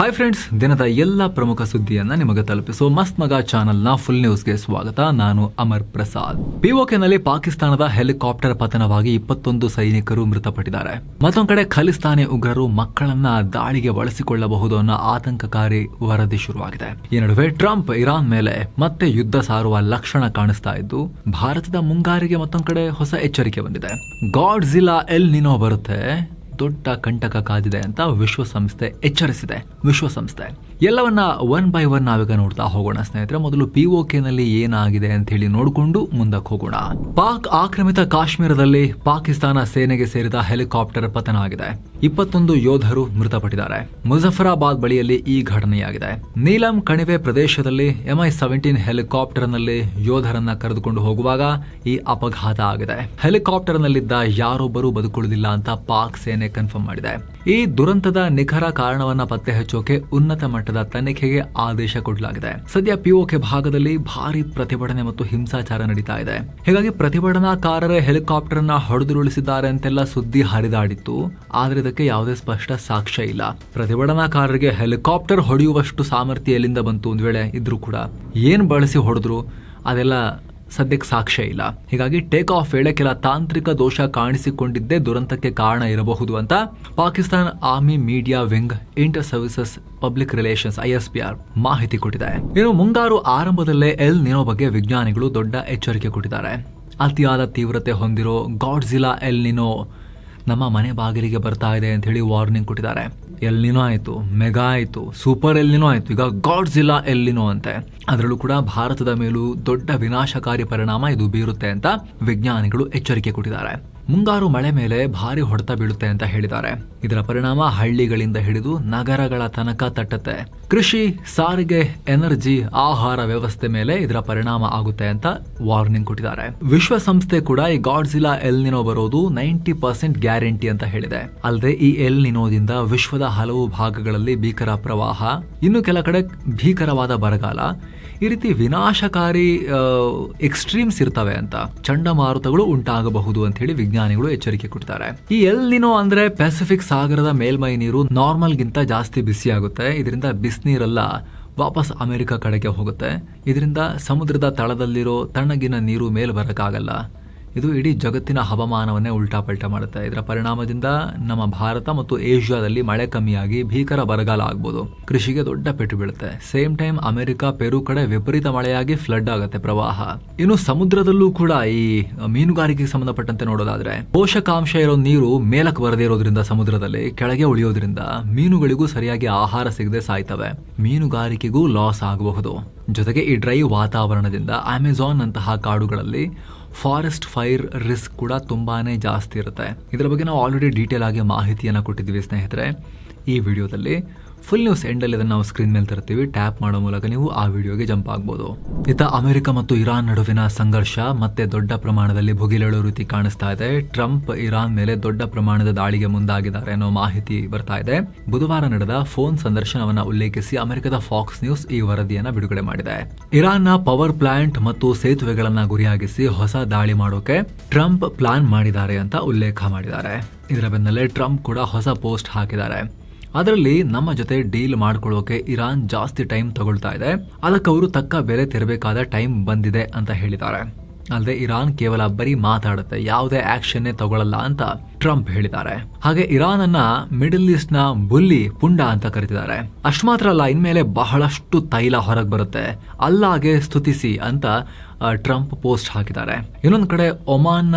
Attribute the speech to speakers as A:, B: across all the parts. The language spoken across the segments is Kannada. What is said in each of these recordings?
A: ಹಾಯ್ ಫ್ರೆಂಡ್ಸ್, ದಿನದ ಎಲ್ಲ ಪ್ರಮುಖ ಸುದ್ದಿಯನ್ನ ನಿಮಗೆ ತಲುಪಿಸುವ ಮಸ್ತ್ ಮಗ ಚಾನೆಲ್ನ ಫುಲ್ ನ್ಯೂಸ್ಗೆ ಸ್ವಾಗತ. ನಾನು ಅಮರ್ ಪ್ರಸಾದ್. ಪಿಒಕೆನಲ್ಲಿ ಪಾಕಿಸ್ತಾನದ ಹೆಲಿಕಾಪ್ಟರ್ ಪತನವಾಗಿ 21 ಸೈನಿಕರು ಮೃತಪಟ್ಟಿದ್ದಾರೆ. ಮತ್ತೊಂದು ಕಡೆ ಖಲಿಸ್ತಾನಿ ಉಗ್ರರು ಮಕ್ಕಳನ್ನ ದಾಳಿಗೆ ಬಳಸಿಕೊಳ್ಳಬಹುದು ಅನ್ನೋ ಆತಂಕಕಾರಿ ವರದಿ ಶುರುವಾಗಿದೆ. ಈ ನಡುವೆ ಟ್ರಂಪ್ ಇರಾನ್ ಮೇಲೆ ಮತ್ತೆ ಯುದ್ಧ ಸಾರುವ ಲಕ್ಷಣ ಕಾಣಿಸ್ತಾ ಇದ್ದು, ಭಾರತದ ಮುಂಗಾರಿಗೆ ಮತ್ತೊಂದು ಕಡೆ ಹೊಸ ಎಚ್ಚರಿಕೆ ಬಂದಿದೆ. ಗಾಡ್ಜಿಲ್ಲಾ ಎಲ್ ನಿನೋ ಬರುತ್ತೆ, ದೊಡ್ಡ ಕಂಟಕ ಕಾದಿದೆ ಅಂತ ವಿಶ್ವಸಂಸ್ಥೆ ಎಚ್ಚರಿಸಿದೆ. ವಿಶ್ವಸಂಸ್ಥೆ ಎಲ್ಲವನ್ನ ಒನ್ ಬೈ ಒನ್ ನಾವೀಗ ನೋಡ್ತಾ ಹೋಗೋಣ ಸ್ನೇಹಿತರೆ. ಮೊದಲು ಪಿಒಕೆನಲ್ಲಿ ಏನಾಗಿದೆ ಅಂತ ಹೇಳಿ ನೋಡಿಕೊಂಡು ಮುಂದಕ್ಕೆ ಹೋಗೋಣ. ಪಾಕ್ ಆಕ್ರಮಿತ ಕಾಶ್ಮೀರದಲ್ಲಿ ಪಾಕಿಸ್ತಾನ ಸೇನೆಗೆ ಸೇರಿದ ಹೆಲಿಕಾಪ್ಟರ್ ಪತನ ಆಗಿದೆ. 21 ಯೋಧರು ಮೃತಪಟ್ಟಿದ್ದಾರೆ. ಮುಜಫರಾಬಾದ್ ಬಳಿಯಲ್ಲಿ ಈ ಘಟನೆಯಾಗಿದೆ. ನೀಲಂ ಕಣಿವೆ ಪ್ರದೇಶದಲ್ಲಿ MI-17 ಹೆಲಿಕಾಪ್ಟರ್ನಲ್ಲಿ ಯೋಧರನ್ನ ಕರೆದುಕೊಂಡು ಹೋಗುವಾಗ ಈ ಅಪಘಾತ ಆಗಿದೆ. ಹೆಲಿಕಾಪ್ಟರ್ನಲ್ಲಿದ್ದ ಯಾರೊಬ್ಬರು ಬದುಕುಳಿದಿಲ್ಲ ಅಂತ ಪಾಕ್ ಸೇನೆ ಕನ್ಫರ್ಮ್ ಮಾಡಿದೆ. ಈ ದುರಂತದ ನಿಖರ ಕಾರಣವನ್ನ ಪತ್ತೆ ಹಚ್ಚೋಕೆ ಉನ್ನತ ಮಟ್ಟದ ತನಿಖೆಗೆ ಆದೇಶ ಕೊಡಲಾಗಿದೆ. ಸದ್ಯ ಪಿಒಕೆ ಭಾಗದಲ್ಲಿ ಭಾರಿ ಪ್ರತಿಭಟನೆ ಮತ್ತು ಹಿಂಸಾಚಾರ ನಡೀತಾ ಇದೆ. ಹೀಗಾಗಿ ಪ್ರತಿಭಟನಾಕಾರರೇ ಹೆಲಿಕಾಪ್ಟರ್ ನ ಹೊಡೆದುರುಳಿಸಿದ್ದಾರೆ ಅಂತೆಲ್ಲ ಸುದ್ದಿ ಹರಿದಾಡಿತ್ತು. ಆದ್ರೆ ಇದಕ್ಕೆ ಯಾವುದೇ ಸ್ಪಷ್ಟ ಸಾಕ್ಷ್ಯ ಇಲ್ಲ. ಪ್ರತಿಭಟನಾಕಾರರಿಗೆ ಹೆಲಿಕಾಪ್ಟರ್ ಹೊಡೆಯುವಷ್ಟು ಸಾಮರ್ಥ್ಯ ಎಲ್ಲಿಂದ ಬಂತು ಒಂದು ವೇಳೆ ಇದ್ರೂ ಕೂಡ ಏನ್ ಬಳಸಿ ಹೊಡೆದ್ರು ಅದೆಲ್ಲ ಸದ್ಯಕ್ಕೆ ಸಾಕ್ಷ್ಯ ಇಲ್ಲ. ಹೀಗಾಗಿ ಟೇಕ್ ಆಫ್ ವೇಳೆ ಕೆಲ ತಾಂತ್ರಿಕ ದೋಷ ಕಾಣಿಸಿಕೊಂಡಿದ್ದೇ ದುರಂತಕ್ಕೆ ಕಾರಣ ಇರಬಹುದು ಅಂತ Pakistan army media wing inter services public relations ISPR ಮಾಹಿತಿ ಕೊಟ್ಟಿದೆ. ಇನ್ನು ಮುಂಗಾರು ಆರಂಭದಲ್ಲೇ ಎಲ್ ನಿನೋ ಬಗ್ಗೆ ವಿಜ್ಞಾನಿಗಳು ದೊಡ್ಡ ಎಚ್ಚರಿಕೆ ಕೊಟ್ಟಿದ್ದಾರೆ. ಅತಿಯಾದ ತೀವ್ರತೆ ಹೊಂದಿರೋ ಗಾಡ್ಜಿಲ್ಲಾ ಎಲ್ ನಿನೋ ನಮ್ಮ ಮನೆ ಬಾಗಿಲಿಗೆ ಬರ್ತಾ ಇದೆ ಅಂತ ಹೇಳಿ ವಾರ್ನಿಂಗ್ ಕೊಟ್ಟಿದ್ದಾರೆ. ಎಲ್ ನಿನೋ ಆಯ್ತು, ಮೆಗಾ ಆಯ್ತು, ಸೂಪರ್ ಎಲ್ ನಿನೋ ಆಯ್ತು, ಈಗ ಗಾಡ್ಜಿಲ್ಲಾ ಎಲ್ ನಿನೋ ಅಂತೆ. ಅದರಲ್ಲೂ ಕೂಡ ಭಾರತದ ಮೇಲೂ ದೊಡ್ಡ ವಿನಾಶಕಾರಿ ಪರಿಣಾಮ ಇದು ಬೀರುತ್ತೆ ಅಂತ ವಿಜ್ಞಾನಿಗಳು ಎಚ್ಚರಿಕೆ ಕೊಟ್ಟಿದ್ದಾರೆ. ಮುಂಗಾರು ಮಳೆ ಮೇಲೆ ಭಾರಿ ಹೊಡೆತ ಬೀಳುತ್ತೆ ಅಂತ ಹೇಳಿದ್ದಾರೆ. ಇದರ ಪರಿಣಾಮ ಹಳ್ಳಿಗಳಿಂದ ಹಿಡಿದು ನಗರಗಳ ತನಕ ತಟ್ಟುತ್ತೆ. ಕೃಷಿ, ಸಾರಿಗೆ, ಎನರ್ಜಿ, ಆಹಾರ ವ್ಯವಸ್ಥೆ ಮೇಲೆ ಇದರ ಪರಿಣಾಮ ಆಗುತ್ತೆ ಅಂತ ವಾರ್ನಿಂಗ್ ಕೊಟ್ಟಿದ್ದಾರೆ. ವಿಶ್ವಸಂಸ್ಥೆ ಕೂಡ ಈ ಗಾಡ್ಜಿಲ್ಲಾ ಎಲ್ ನಿನೋ ಬರೋದು 90% ಗ್ಯಾರಂಟಿ ಅಂತ ಹೇಳಿದೆ. ಅಲ್ಲದೆ ಈ ಎಲ್ ನಿನೋದಿಂದ ವಿಶ್ವದ ಹಲವು ಭಾಗಗಳಲ್ಲಿ ಭೀಕರ ಪ್ರವಾಹ, ಇನ್ನು ಕೆಲ ಕಡೆ ಭೀಕರವಾದ ಬರಗಾಲ, ಈ ರೀತಿ ವಿನಾಶಕಾರಿ ಎಕ್ಸ್ಟ್ರೀಮ್ಸ್ ಇರ್ತವೆ ಅಂತ, ಚಂಡಮಾರುತಗಳು ಉಂಟಾಗಬಹುದು ಅಂತ ಹೇಳಿ ವಿಜ್ಞಾನಿಗಳು ಎಚ್ಚರಿಕೆ ಕೊಡ್ತಾರೆ. ಈ ಎಲ್ ನಿನೋ ಅಂದ್ರೆ ಪೆಸಿಫಿಕ್ ಸಾಗರದ ಮೇಲ್ಮೈ ನೀರು ನಾರ್ಮಲ್ ಗಿಂತ ಜಾಸ್ತಿ ಬಿಸಿ ಆಗುತ್ತೆ. ಇದರಿಂದ ಬಿಸಿನೀರೆಲ್ಲ ವಾಪಸ್ ಅಮೆರಿಕ ಕಡೆಗೆ ಹೋಗುತ್ತೆ. ಇದರಿಂದ ಸಮುದ್ರದ ತಳದಲ್ಲಿರೋ ತಣ್ಣಗಿನ ನೀರು ಮೇಲೆ ಬರಕ್ಕಾಗಲ್ಲ. ಇದು ಇಡೀ ಜಗತ್ತಿನ ಹವಾಮಾನವನ್ನೇ ಉಲ್ಟಾಪಲ್ಟಾ ಮಾಡುತ್ತೆ. ಇದರ ಪರಿಣಾಮದಿಂದ ನಮ್ಮ ಭಾರತ ಮತ್ತು ಏಷ್ಯಾದಲ್ಲಿ ಮಳೆ ಕಮ್ಮಿಯಾಗಿ ಭೀಕರ ಬರಗಾಲ ಆಗ್ಬೋದು. ಕೃಷಿಗೆ ದೊಡ್ಡ ಪೆಟ್ಟು ಬೀಳುತ್ತೆ. ಸೇಮ್ ಟೈಮ್ ಅಮೆರಿಕ, ಪೆರು ಕಡೆ ವಿಪರೀತ ಮಳೆಯಾಗಿ ಫ್ಲಡ್ ಆಗುತ್ತೆ, ಪ್ರವಾಹ. ಇನ್ನು ಸಮುದ್ರದಲ್ಲೂ ಕೂಡ ಈ ಮೀನುಗಾರಿಕೆಗೆ ಸಂಬಂಧಪಟ್ಟಂತೆ ನೋಡೋದಾದ್ರೆ, ಪೋಷಕಾಂಶ ಇರೋ ನೀರು ಮೇಲಕ್ಕೆ ಬರದೇ ಇರೋದ್ರಿಂದ ಸಮುದ್ರದಲ್ಲಿ ಕೆಳಗೆ ಉಳಿಯೋದ್ರಿಂದ ಮೀನುಗಳಿಗೂ ಸರಿಯಾಗಿ ಆಹಾರ ಸಿಗದೆ ಸಾಯ್ತವೆ. ಮೀನುಗಾರಿಕೆಗೂ ಲಾಸ್ ಆಗಬಹುದು. ಜೊತೆಗೆ ಈ ಡ್ರೈ ವಾತಾವರಣದಿಂದ ಅಮೆಜಾನ್ ಅಂತಹ ಕಾಡುಗಳಲ್ಲಿ ಫಾರೆಸ್ಟ್ ಫೈರ್ ರಿಸ್ಕ್ ಕೂಡ ತುಂಬಾನೇ ಜಾಸ್ತಿ ಇರುತ್ತೆ. ಇದರ ಬಗ್ಗೆ ನಾವು ಆಲ್ರೆಡಿ ಡೀಟೇಲ್ ಆಗಿ ಮಾಹಿತಿಯನ್ನು ಕೊಟ್ಟಿದ್ದೀವಿ ಸ್ನೇಹಿತರೆ ಈ ವಿಡಿಯೋದಲ್ಲಿ. ಫುಲ್ ನ್ಯೂಸ್ ಎಂಡಲ್ಲಿ ಇದನ್ನು ನಾವು ಸ್ಕ್ರೀನ್ ಮೇಲೆ ತರ್ತೀವಿ. ಟ್ಯಾಪ್ ಮಾಡೋ ಮೂಲಕ ನೀವು ಆ ವಿಡಿಯೋಗೆ ಜಂಪ್ ಆಗ್ಬೋದು. ಇತ್ತ ಅಮೆರಿಕ ಮತ್ತು ಇರಾನ್ ನಡುವಿನ ಸಂಘರ್ಷ ಮತ್ತೆ ದೊಡ್ಡ ಪ್ರಮಾಣದಲ್ಲಿ ಭುಗಿಲೇಳೋ ರೀತಿ ಕಾಣಿಸ್ತಾ ಇದೆ. ಟ್ರಂಪ್ ಇರಾನ್ ಮೇಲೆ ದೊಡ್ಡ ಪ್ರಮಾಣದ ದಾಳಿಗೆ ಮುಂದಾಗಿದ್ದಾರೆ ಅನ್ನೋ ಮಾಹಿತಿ ಬರ್ತಾ ಇದೆ. ಬುಧವಾರ ನಡೆದ ಫೋನ್ ಸಂದರ್ಶನವನ್ನ ಉಲ್ಲೇಖಿಸಿ ಅಮೆರಿಕದ ಫಾಕ್ಸ್ ನ್ಯೂಸ್ ಈ ವರದಿಯನ್ನ ಬಿಡುಗಡೆ ಮಾಡಿದೆ. ಇರಾನ್ನ ಪವರ್ ಪ್ಲಾಂಟ್ ಮತ್ತು ಸೇತುವೆಗಳನ್ನ ಗುರಿಯಾಗಿಸಿ ಹೊಸ ದಾಳಿ ಮಾಡೋಕೆ ಟ್ರಂಪ್ ಪ್ಲಾನ್ ಮಾಡಿದ್ದಾರೆ ಅಂತ ಉಲ್ಲೇಖ ಮಾಡಿದ್ದಾರೆ. ಇದರ ಬೆನ್ನಲ್ಲೇ ಟ್ರಂಪ್ ಕೂಡ ಹೊಸ ಪೋಸ್ಟ್ ಹಾಕಿದ್ದಾರೆ. ಅದರಲ್ಲಿ ನಮ್ಮ ಜೊತೆ ಡೀಲ್ ಮಾಡ್ಕೊಳ್ಳೋಕೆ ಇರಾನ್ ಜಾಸ್ತಿ ಟೈಮ್ ತಗೊಳ್ತಾ ಇದೆ, ಅದಕ್ಕೆ ಅವರು ತಕ್ಕ ಬೆಲೆ ತೆರಬೇಕಾದ ಟೈಮ್ ಬಂದಿದೆ ಅಂತ ಹೇಳಿದ್ದಾರೆ. ಅಲ್ಲದೆ ಇರಾನ್ ಕೇವಲ ಬರೀ ಮಾತಾಡುತ್ತೆ, ಯಾವುದೇ ಆಕ್ಷನ್ನೇ ತಗೊಳ್ಳಲ್ಲ ಅಂತ ಟ್ರಂಪ್ ಹೇಳಿದ್ದಾರೆ. ಹಾಗೆ ಇರಾನ್ ಅನ್ನ ಮಿಡಲ್ ಈಸ್ಟ್ ನ ಬುಲ್ಲಿ ಪುಂಡ ಅಂತ ಕರೀತಿದ್ದಾರೆ. ಅಷ್ಟು ಮಾತ್ರ ಅಲ್ಲ, ಇನ್ಮೇಲೆ ಬಹಳಷ್ಟು ತೈಲ ಹೊರಗೆ ಬರುತ್ತೆ, ಅಲ್ಲಾಗೆ ಸ್ತುತಿಸಿ ಅಂತ ಟ್ರಂಪ್ ಪೋಸ್ಟ್ ಹಾಕಿದ್ದಾರೆ. ಇನ್ನೊಂದು ಕಡೆ ಒಮಾನ್ನ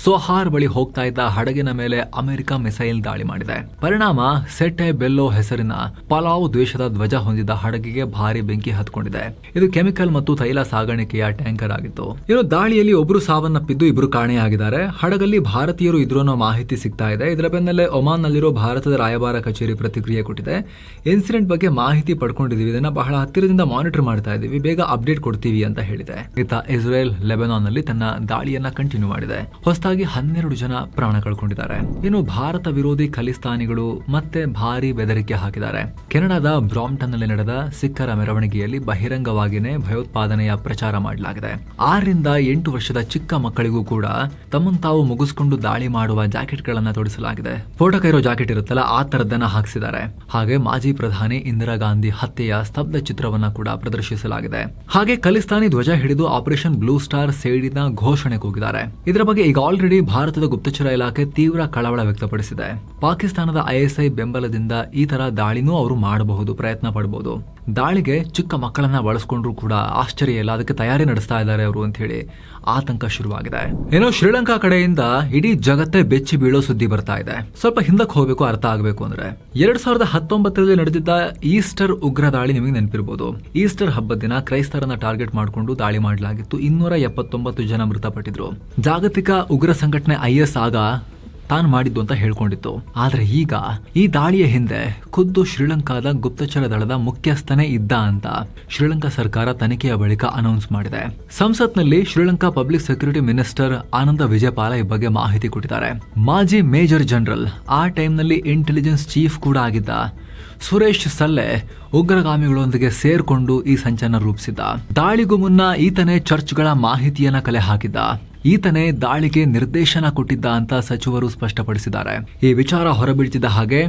A: ಸೋಹಾರ್ ಬಳಿ ಹೋಗ್ತಾ ಇದ್ದ ಹಡಗಿನ ಮೇಲೆ ಅಮೆರಿಕ ಮಿಸೈಲ್ ದಾಳಿ ಮಾಡಿದೆ. ಪರಿಣಾಮ ಸೆಟೆ ಬೆಲ್ಲೋ ಹೆಸರಿನ ಪಲಾವ್ ದ್ವೇಷದ ಧ್ವಜ ಹೊಂದಿದ್ದ ಹಡಗಿಗೆ ಭಾರಿ ಬೆಂಕಿ ಹತ್ಕೊಂಡಿದೆ. ಇದು ಕೆಮಿಕಲ್ ಮತ್ತು ತೈಲ ಸಾಗಾಣಿಕೆಯ ಟ್ಯಾಂಕರ್ ಆಗಿತ್ತು. ಇನ್ನು ದಾಳಿಯಲ್ಲಿ ಒಬ್ಬರು ಸಾವನ್ನಪ್ಪಿದ್ದು, ಇಬ್ಬರು ಕಾಣೆಯಾಗಿದ್ದಾರೆ. ಹಡಗಲ್ಲಿ ಭಾರತೀಯರು ಇದ್ರು ಅನ್ನೋ ಮಾಹಿತಿ ಸಿಗ್ತಾ ಇದೆ. ಇದರ ಬೆನ್ನಲ್ಲೇ ಒಮಾನ್ ನಲ್ಲಿರೋ ಭಾರತದ ರಾಯಭಾರ ಕಚೇರಿ ಪ್ರತಿಕ್ರಿಯೆ ಕೊಟ್ಟಿದೆ. ಇನ್ಸಿಡೆಂಟ್ ಬಗ್ಗೆ ಮಾಹಿತಿ ಪಡ್ಕೊಂಡಿದೀವಿ, ಇದನ್ನ ಬಹಳ ಹತ್ತಿರದಿಂದ ಮಾನಿಟರ್ ಮಾಡ್ತಾ ಇದೀವಿ, ಬೇಗ ಅಪ್ಡೇಟ್ ಕೊಡ್ತೀವಿ ಅಂತ ಹೇಳಿದೆ. ಇತ್ತ ಇಸ್ರೇಲ್ ಲೆಬನಾನ್ ನಲ್ಲಿ ತನ್ನ ದಾಳಿಯನ್ನ ಕಂಟಿನ್ಯೂ ಮಾಡಿದೆ. ಹೊಸ ಹೊಸದಾಗಿ 12 ಜನ ಪ್ರಾಣ ಕಳ್ಕೊಂಡಿದ್ದಾರೆ. ಇನ್ನು ಭಾರತ ವಿರೋಧಿ ಖಲಿಸ್ತಾನಿಗಳು ಮತ್ತೆ ಭಾರಿ ಬೆದರಿಕೆ ಹಾಕಿದ್ದಾರೆ. ಕೆನಡಾದ ಬ್ರಾಂಪ್ಟನ್ ನಲ್ಲಿ ನಡೆದ ಸಿಖ್ಖರ ಮೆರವಣಿಗೆಯಲ್ಲಿ ಬಹಿರಂಗವಾಗಿಯೇ ಭಯೋತ್ಪಾದನೆಯ ಪ್ರಚಾರ ಮಾಡಲಾಗಿದೆ. 6 ರಿಂದ 8 ವರ್ಷದ ಚಿಕ್ಕ ಮಕ್ಕಳಿಗೂ ಕೂಡ ತಮ್ಮನ್ನು ತಾವು ಮುಗಿಸ್ಕೊಂಡು ದಾಳಿ ಮಾಡುವ ಜಾಕೆಟ್ ಗಳನ್ನ ತೊಡಿಸಲಾಗಿದೆ. ಫೋಟೋ ಕೈರೋ ಜಾಕೆಟ್ ಇರುತ್ತಲ್ಲ, ಆ ತರದನ್ನ ಹಾಕಿಸಿದ್ದಾರೆ. ಹಾಗೆ ಮಾಜಿ ಪ್ರಧಾನಿ ಇಂದಿರಾ ಗಾಂಧಿ ಹತ್ಯೆಯ ಸ್ತಬ್ಧ ಚಿತ್ರವನ್ನ ಕೂಡ ಪ್ರದರ್ಶಿಸಲಾಗಿದೆ. ಹಾಗೆ ಖಲಿಸ್ತಾನಿ ಧ್ವಜ ಹಿಡಿದು ಆಪರೇಷನ್ ಬ್ಲೂ ಸ್ಟಾರ್ ಸೇಡಿನ ಘೋಷಣೆ ಕೂಗಿದ್ದಾರೆ. ಇದರ ಬಗ್ಗೆ ಈಗ ಆಲ್ರೆಡಿ ಭಾರತದ ಗುಪ್ತಚರ ಇಲಾಖೆ ತೀವ್ರ ಕಳವಳ ವ್ಯಕ್ತಪಡಿಸಿದೆ. ಪಾಕಿಸ್ತಾನದ ISI ಬೆಂಬಲದಿಂದ ಈ ತರ ದಾಳಿನೂ ಅವರು ಮಾಡಬಹುದು, ಪ್ರಯತ್ನ ಪಡಬಹುದು. ದಾಳಿಗೆ ಚಿಕ್ಕ ಮಕ್ಕಳನ್ನ ಬಳಸ್ಕೊಂಡ್ರು ಕೂಡ ಆಶ್ಚರ್ಯ ಇಲ್ಲ, ಅದಕ್ಕೆ ತಯಾರಿ ನಡೆಸ್ತಾ ಇದ್ದಾರೆ ಅವರು ಅಂತ ಹೇಳಿ ಆತಂಕ ಶುರುವಾಗಿದೆ. ಏನೋ ಶ್ರೀಲಂಕಾ ಕಡೆಯಿಂದ ಇಡೀ ಜಗತ್ತೇ ಬೆಚ್ಚಿ ಬೀಳೋ ಸುದ್ದಿ ಬರ್ತಾ ಇದೆ. ಸ್ವಲ್ಪ ಹಿಂದಕ್ಕೆ ಹೋಗಬೇಕು ಅರ್ಥ ಆಗಬೇಕು ಅಂದ್ರೆ 2019ರಲ್ಲಿ ನಡೆದಿದ್ದ ಈಸ್ಟರ್ ಉಗ್ರ ದಾಳಿ ನಿಮಗೆ ನೆನಪಿರಬಹುದು. ಈಸ್ಟರ್ ಹಬ್ಬದ ದಿನ ಕ್ರೈಸ್ತರನ್ನ ಟಾರ್ಗೆಟ್ ಮಾಡಿಕೊಂಡು ದಾಳಿ ಮಾಡಲಾಗಿತ್ತು. 279 ಜನ ಮೃತಪಟ್ಟಿದ್ರು. ಜಾಗತಿಕ ಉಗ್ರ ಸಂಘಟನೆ IS ಆಗ ತಾನು ಮಾಡಿದ್ದು ಅಂತ ಹೇಳ್ಕೊಂಡಿತ್ತು. ಆದ್ರೆ ಈಗ ಈ ದಾಳಿಯ ಹಿಂದೆ ಖುದ್ದು ಶ್ರೀಲಂಕಾದ ಗುಪ್ತಚರ ದಳದ ಮುಖ್ಯಸ್ಥನೇ ಇದ್ದ ಅಂತ ಶ್ರೀಲಂಕಾ ಸರ್ಕಾರ ತನಿಖೆಯ ಬಳಿಕ ಅನೌನ್ಸ್ ಮಾಡಿದೆ. ಸಂಸತ್ನಲ್ಲಿ ಶ್ರೀಲಂಕಾ ಪಬ್ಲಿಕ್ ಸೆಕ್ಯೂರಿಟಿ ಮಿನಿಸ್ಟರ್ ಆನಂದ ವಿಜಯಪಾಲ ಈ ಬಗ್ಗೆ ಮಾಹಿತಿ ಕೊಟ್ಟಿದ್ದಾರೆ. ಮಾಜಿ ಮೇಜರ್ ಜನರಲ್, ಆ ಟೈಮ್ನಲ್ಲಿ ಇಂಟೆಲಿಜೆನ್ಸ್ ಚೀಫ್ ಕೂಡ ಆಗಿದ್ದ ಸುರೇಶ್ ಸಲ್ಲೆ ಉಗ್ರಗಾಮಿಗಳೊಂದಿಗೆ ಸೇರ್ಕೊಂಡು ಈ ಸಂಚನ ರೂಪಿಸಿದ್ದ. ದಾಳಿಗೂ ಮುನ್ನ ಈತನೇ ಚರ್ಚ್ಗಳ ಮಾಹಿತಿಯನ್ನ ಕಲೆ ಹಾಕಿದ್ದ. ಈತನೇ ದಾಳಿಗೆ ನಿರ್ದೇಶನ ಕೊಟ್ಟಿದ್ದ ಅಂತ ಸಚಿವರು ಸ್ಪಷ್ಟಪಡಿಸಿದ್ದಾರೆ. ಈ ವಿಚಾರ ಹೊರಬೀಳ್ತಿದ್ದ ಹಾಗೆ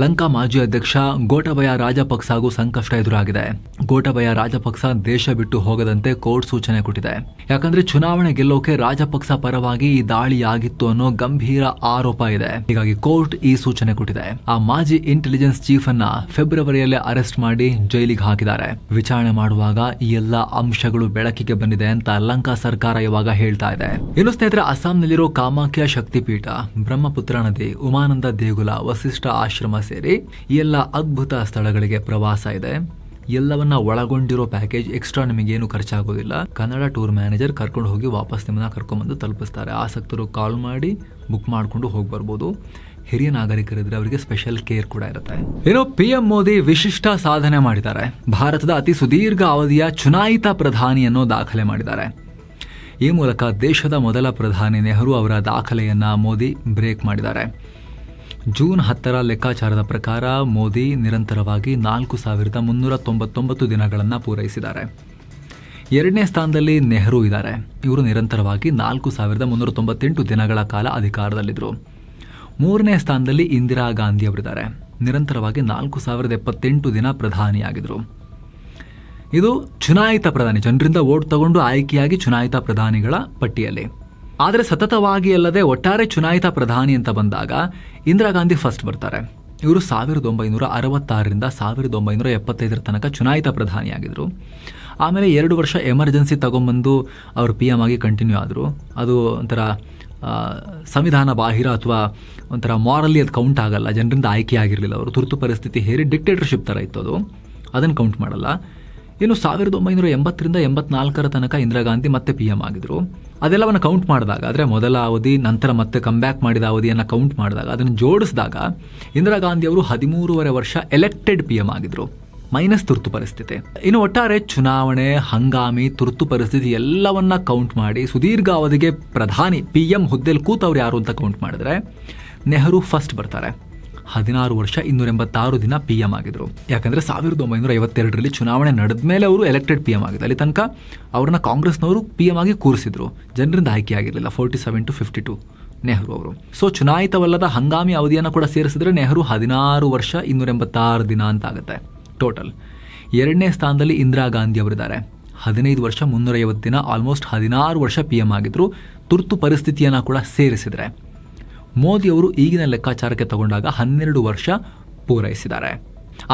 A: ಲಂಕಾ ಮಾಜಿ ಅಧ್ಯಕ್ಷ ಗೋಟಬಯ ರಾಜಪಕ್ಸಗೂ ಸಂಕಷ್ಟ ಎದುರಾಗಿದೆ. ಗೋಟಬಯ ರಾಜಪಕ್ಸ ದೇಶ ಬಿಟ್ಟು ಹೋಗದಂತೆ ಕೋರ್ಟ್ ಸೂಚನೆ ಕೊಟ್ಟಿದೆ. ಯಾಕಂದ್ರೆ ಚುನಾವಣೆ ಗೆಲ್ಲೋಕೆ ರಾಜಪಕ್ಸ ಪರವಾಗಿ ಈ ದಾಳಿಯಾಗಿತ್ತು ಅನ್ನೋ ಗಂಭೀರ ಆರೋಪ ಇದೆ. ಹೀಗಾಗಿ ಕೋರ್ಟ್ ಈ ಸೂಚನೆ ಕೊಟ್ಟಿದೆ. ಆ ಮಾಜಿ ಇಂಟೆಲಿಜೆನ್ಸ್ ಚೀಫ್ ಅನ್ನ ಫೆಬ್ರವರಿಯಲ್ಲೇ ಅರೆಸ್ಟ್ ಮಾಡಿ ಜೈಲಿಗೆ ಹಾಕಿದ್ದಾರೆ. ವಿಚಾರಣೆ ಮಾಡುವಾಗ ಈ ಎಲ್ಲಾ ಅಂಶಗಳು ಬೆಳಕಿಗೆ ಬಂದಿದೆ ಅಂತ ಲಂಕಾ ಸರ್ಕಾರ ಇವಾಗ ಹೇಳ್ತಾ ಇದೆ. ಇನ್ನು ಸ್ನೇಹಿತರೆ, ಅಸ್ಸಾಂನಲ್ಲಿರೋ ಕಾಮಾಖ್ಯ ಶಕ್ತಿಪೀಠ, ಬ್ರಹ್ಮಪುತ್ರ ನದಿ, ಉಮಾನಂದ ದೇಗುಲ, ವಸಿಷ್ಠ ಆಶ್ರಮ ಸೇರಿ ಈ ಎಲ್ಲ ಅದ್ಭುತ ಸ್ಥಳಗಳಿಗೆ ಪ್ರವಾಸ ಇದೆ. ಎಲ್ಲವನ್ನ ಒಳಗೊಂಡಿರೋ ಪ್ಯಾಕೇಜ್. ಎಕ್ಸ್ಟ್ರಾ ನಿಮಗೇನು ಖರ್ಚಾಗೋದಿಲ್ಲ. ಕನ್ನಡ ಟೂರ್ ಮ್ಯಾನೇಜರ್ ಕರ್ಕೊಂಡು ಹೋಗಿ ವಾಪಸ್ ನಿಮ್ಮನ್ನ ಕರ್ಕೊಂಡ್ಬಂದು ತಲುಪಿಸ್ತಾರೆ. ಆಸಕ್ತರು ಕಾಲ್ ಮಾಡಿ ಬುಕ್ ಮಾಡ್ಕೊಂಡು ಹೋಗಿ ಬರ್ಬೋದು. ಹಿರಿಯ ನಾಗರಿಕರಿದ್ರೆ ಅವರಿಗೆ ಸ್ಪೆಷಲ್ ಕೇರ್ ಕೂಡ ಇರುತ್ತೆ. ಏನೋ PM ಮೋದಿ ವಿಶಿಷ್ಟ ಸಾಧನೆ ಮಾಡಿದ್ದಾರೆ. ಭಾರತದ ಅತಿ ಸುದೀರ್ಘ ಅವಧಿಯ ಚುನಾಯಿತ ಪ್ರಧಾನಿಯನ್ನು ದಾಖಲೆ ಮಾಡಿದ್ದಾರೆ. ಈ ಮೂಲಕ ದೇಶದ ಮೊದಲ ಪ್ರಧಾನಿ ನೆಹರು ಅವರ ದಾಖಲೆಯನ್ನ ಮೋದಿ ಬ್ರೇಕ್ ಮಾಡಿದ್ದಾರೆ. ಜೂನ್ 10ರ ಲೆಕ್ಕಾಚಾರದ ಪ್ರಕಾರ ಮೋದಿ ನಿರಂತರವಾಗಿ 4399 ದಿನಗಳನ್ನು ಪೂರೈಸಿದ್ದಾರೆ. 2ನೇ ಸ್ಥಾನದಲ್ಲಿ ನೆಹರು ಇದ್ದಾರೆ. ಇವರು ನಿರಂತರವಾಗಿ 4398 ದಿನಗಳ ಕಾಲ ಅಧಿಕಾರದಲ್ಲಿದ್ದರು. 3ನೇ ಸ್ಥಾನದಲ್ಲಿ ಇಂದಿರಾ ಗಾಂಧಿ ಅವರಿದ್ದಾರೆ. ನಿರಂತರವಾಗಿ 4078 ದಿನ ಪ್ರಧಾನಿಯಾಗಿದ್ದರು. ಇದು ಚುನಾಯಿತ ಪ್ರಧಾನಿ, ಜನರಿಂದ ವೋಟ್ ತಗೊಂಡು ಆಯ್ಕೆಯಾಗಿ ಚುನಾಯಿತ ಪ್ರಧಾನಿಗಳ ಪಟ್ಟಿಯಲ್ಲಿ. ಆದರೆ ಸತತವಾಗಿ ಅಲ್ಲದೆ ಒಟ್ಟಾರೆ ಚುನಾಯಿತ ಪ್ರಧಾನಿ ಅಂತ ಬಂದಾಗ ಇಂದಿರಾ ಗಾಂಧಿ ಫಸ್ಟ್ ಬರ್ತಾರೆ. ಇವರು 1966ರಿಂದ 1975 ತನಕ ಚುನಾಯಿತ ಪ್ರಧಾನಿಯಾಗಿದ್ದರು. ಆಮೇಲೆ 2 ವರ್ಷ ಎಮರ್ಜೆನ್ಸಿ ತಗೊಂಬಂದು ಅವರು PM ಆಗಿ ಕಂಟಿನ್ಯೂ ಆದರು. ಅದು ಒಂಥರ ಸಂವಿಧಾನ ಬಾಹಿರ ಅಥವಾ ಒಂಥರ ಮಾರಲಿ ಅದು ಕೌಂಟ್ ಆಗಲ್ಲ. ಜನರಿಂದ ಆಯ್ಕೆ ಆಗಿರಲಿಲ್ಲ ಅವರು. ತುರ್ತು ಪರಿಸ್ಥಿತಿ ಹೇರಿ ಡಿಕ್ಟೇಟರ್ಶಿಪ್ ಥರ ಇತ್ತು ಅದು, ಅದನ್ನು ಕೌಂಟ್ ಮಾಡಲ್ಲ. ಇನ್ನು 1980ರಿಂದ 84 ತನಕ ಇಂದಿರಾ ಗಾಂಧಿ ಮತ್ತೆ PM ಆಗಿದ್ರು. ಅದೆಲ್ಲವನ್ನು ಕೌಂಟ್ ಮಾಡಿದಾಗ, ಅಂದರೆ ಮೊದಲ ಅವಧಿ ನಂತರ ಮತ್ತೆ ಕಮ್ಬ್ಯಾಕ್ ಮಾಡಿದ ಅವಧಿಯನ್ನು ಕೌಂಟ್ ಮಾಡಿದಾಗ, ಅದನ್ನು ಜೋಡಿಸಿದಾಗ ಇಂದಿರಾ ಗಾಂಧಿ ಅವರು 13.5 ವರ್ಷ ಎಲೆಕ್ಟೆಡ್ PM ಆಗಿದ್ರು, ಮೈನಸ್ ತುರ್ತು ಪರಿಸ್ಥಿತಿ. ಇನ್ನು ಒಟ್ಟಾರೆ ಚುನಾವಣೆ, ಹಂಗಾಮಿ, ತುರ್ತು ಪರಿಸ್ಥಿತಿ ಎಲ್ಲವನ್ನ ಕೌಂಟ್ ಮಾಡಿ ಸುದೀರ್ಘ ಅವಧಿಗೆ ಪ್ರಧಾನಿ PM ಹುದ್ದೆಯಲ್ಲಿ ಕೂತವ್ರು ಯಾರು ಅಂತ ಕೌಂಟ್ ಮಾಡಿದ್ರೆ ನೆಹರು ಫಸ್ಟ್ ಬರ್ತಾರೆ. 16 ವರ್ಷ 286 ದಿನ PM ಆಗಿದ್ರು. ಯಾಕಂದ್ರೆ 1952ರಲ್ಲಿ ಚುನಾವಣೆ ನಡೆದ ಮೇಲೆ ಅವರು ಎಲೆಕ್ಟೆಡ್ PM ಆಗಿದ್ರು. ಅಲ್ಲಿ ತನಕ ಅವ್ರನ್ನ ಕಾಂಗ್ರೆಸ್ನವರು PM ಆಗಿ ಕೂರಿಸಿದ್ರು, ಜನರಿಂದ ಆಯ್ಕೆ ಆಗಿರಲಿಲ್ಲ. 47 to 52 ನೆಹರು ಅವರು. ಸೊ ಚುನಾಯಿತವಲ್ಲದ ಹಂಗಾಮಿ ಅವಧಿಯನ್ನು ಕೂಡ ಸೇರಿಸಿದ್ರೆ ನೆಹರು 16 ವರ್ಷ 286 ದಿನ ಅಂತ ಆಗುತ್ತೆ ಟೋಟಲ್. 2ನೇ ಸ್ಥಾನದಲ್ಲಿ ಇಂದಿರಾ ಗಾಂಧಿ ಅವರಿದ್ದಾರೆ. 15 ವರ್ಷ 350 ದಿನ, ಆಲ್ಮೋಸ್ಟ್ 16 ವರ್ಷ PM ಆಗಿದ್ರು. ತುರ್ತು ಪರಿಸ್ಥಿತಿಯನ್ನು ಕೂಡ ಸೇರಿಸಿದ್ರೆ ಮೋದಿ ಅವರು ಈಗಿನ ಲೆಕ್ಕಾಚಾರಕ್ಕೆ ತಗೊಂಡಾಗ 12 ವರ್ಷ ಪೂರೈಸಿದ್ದಾರೆ.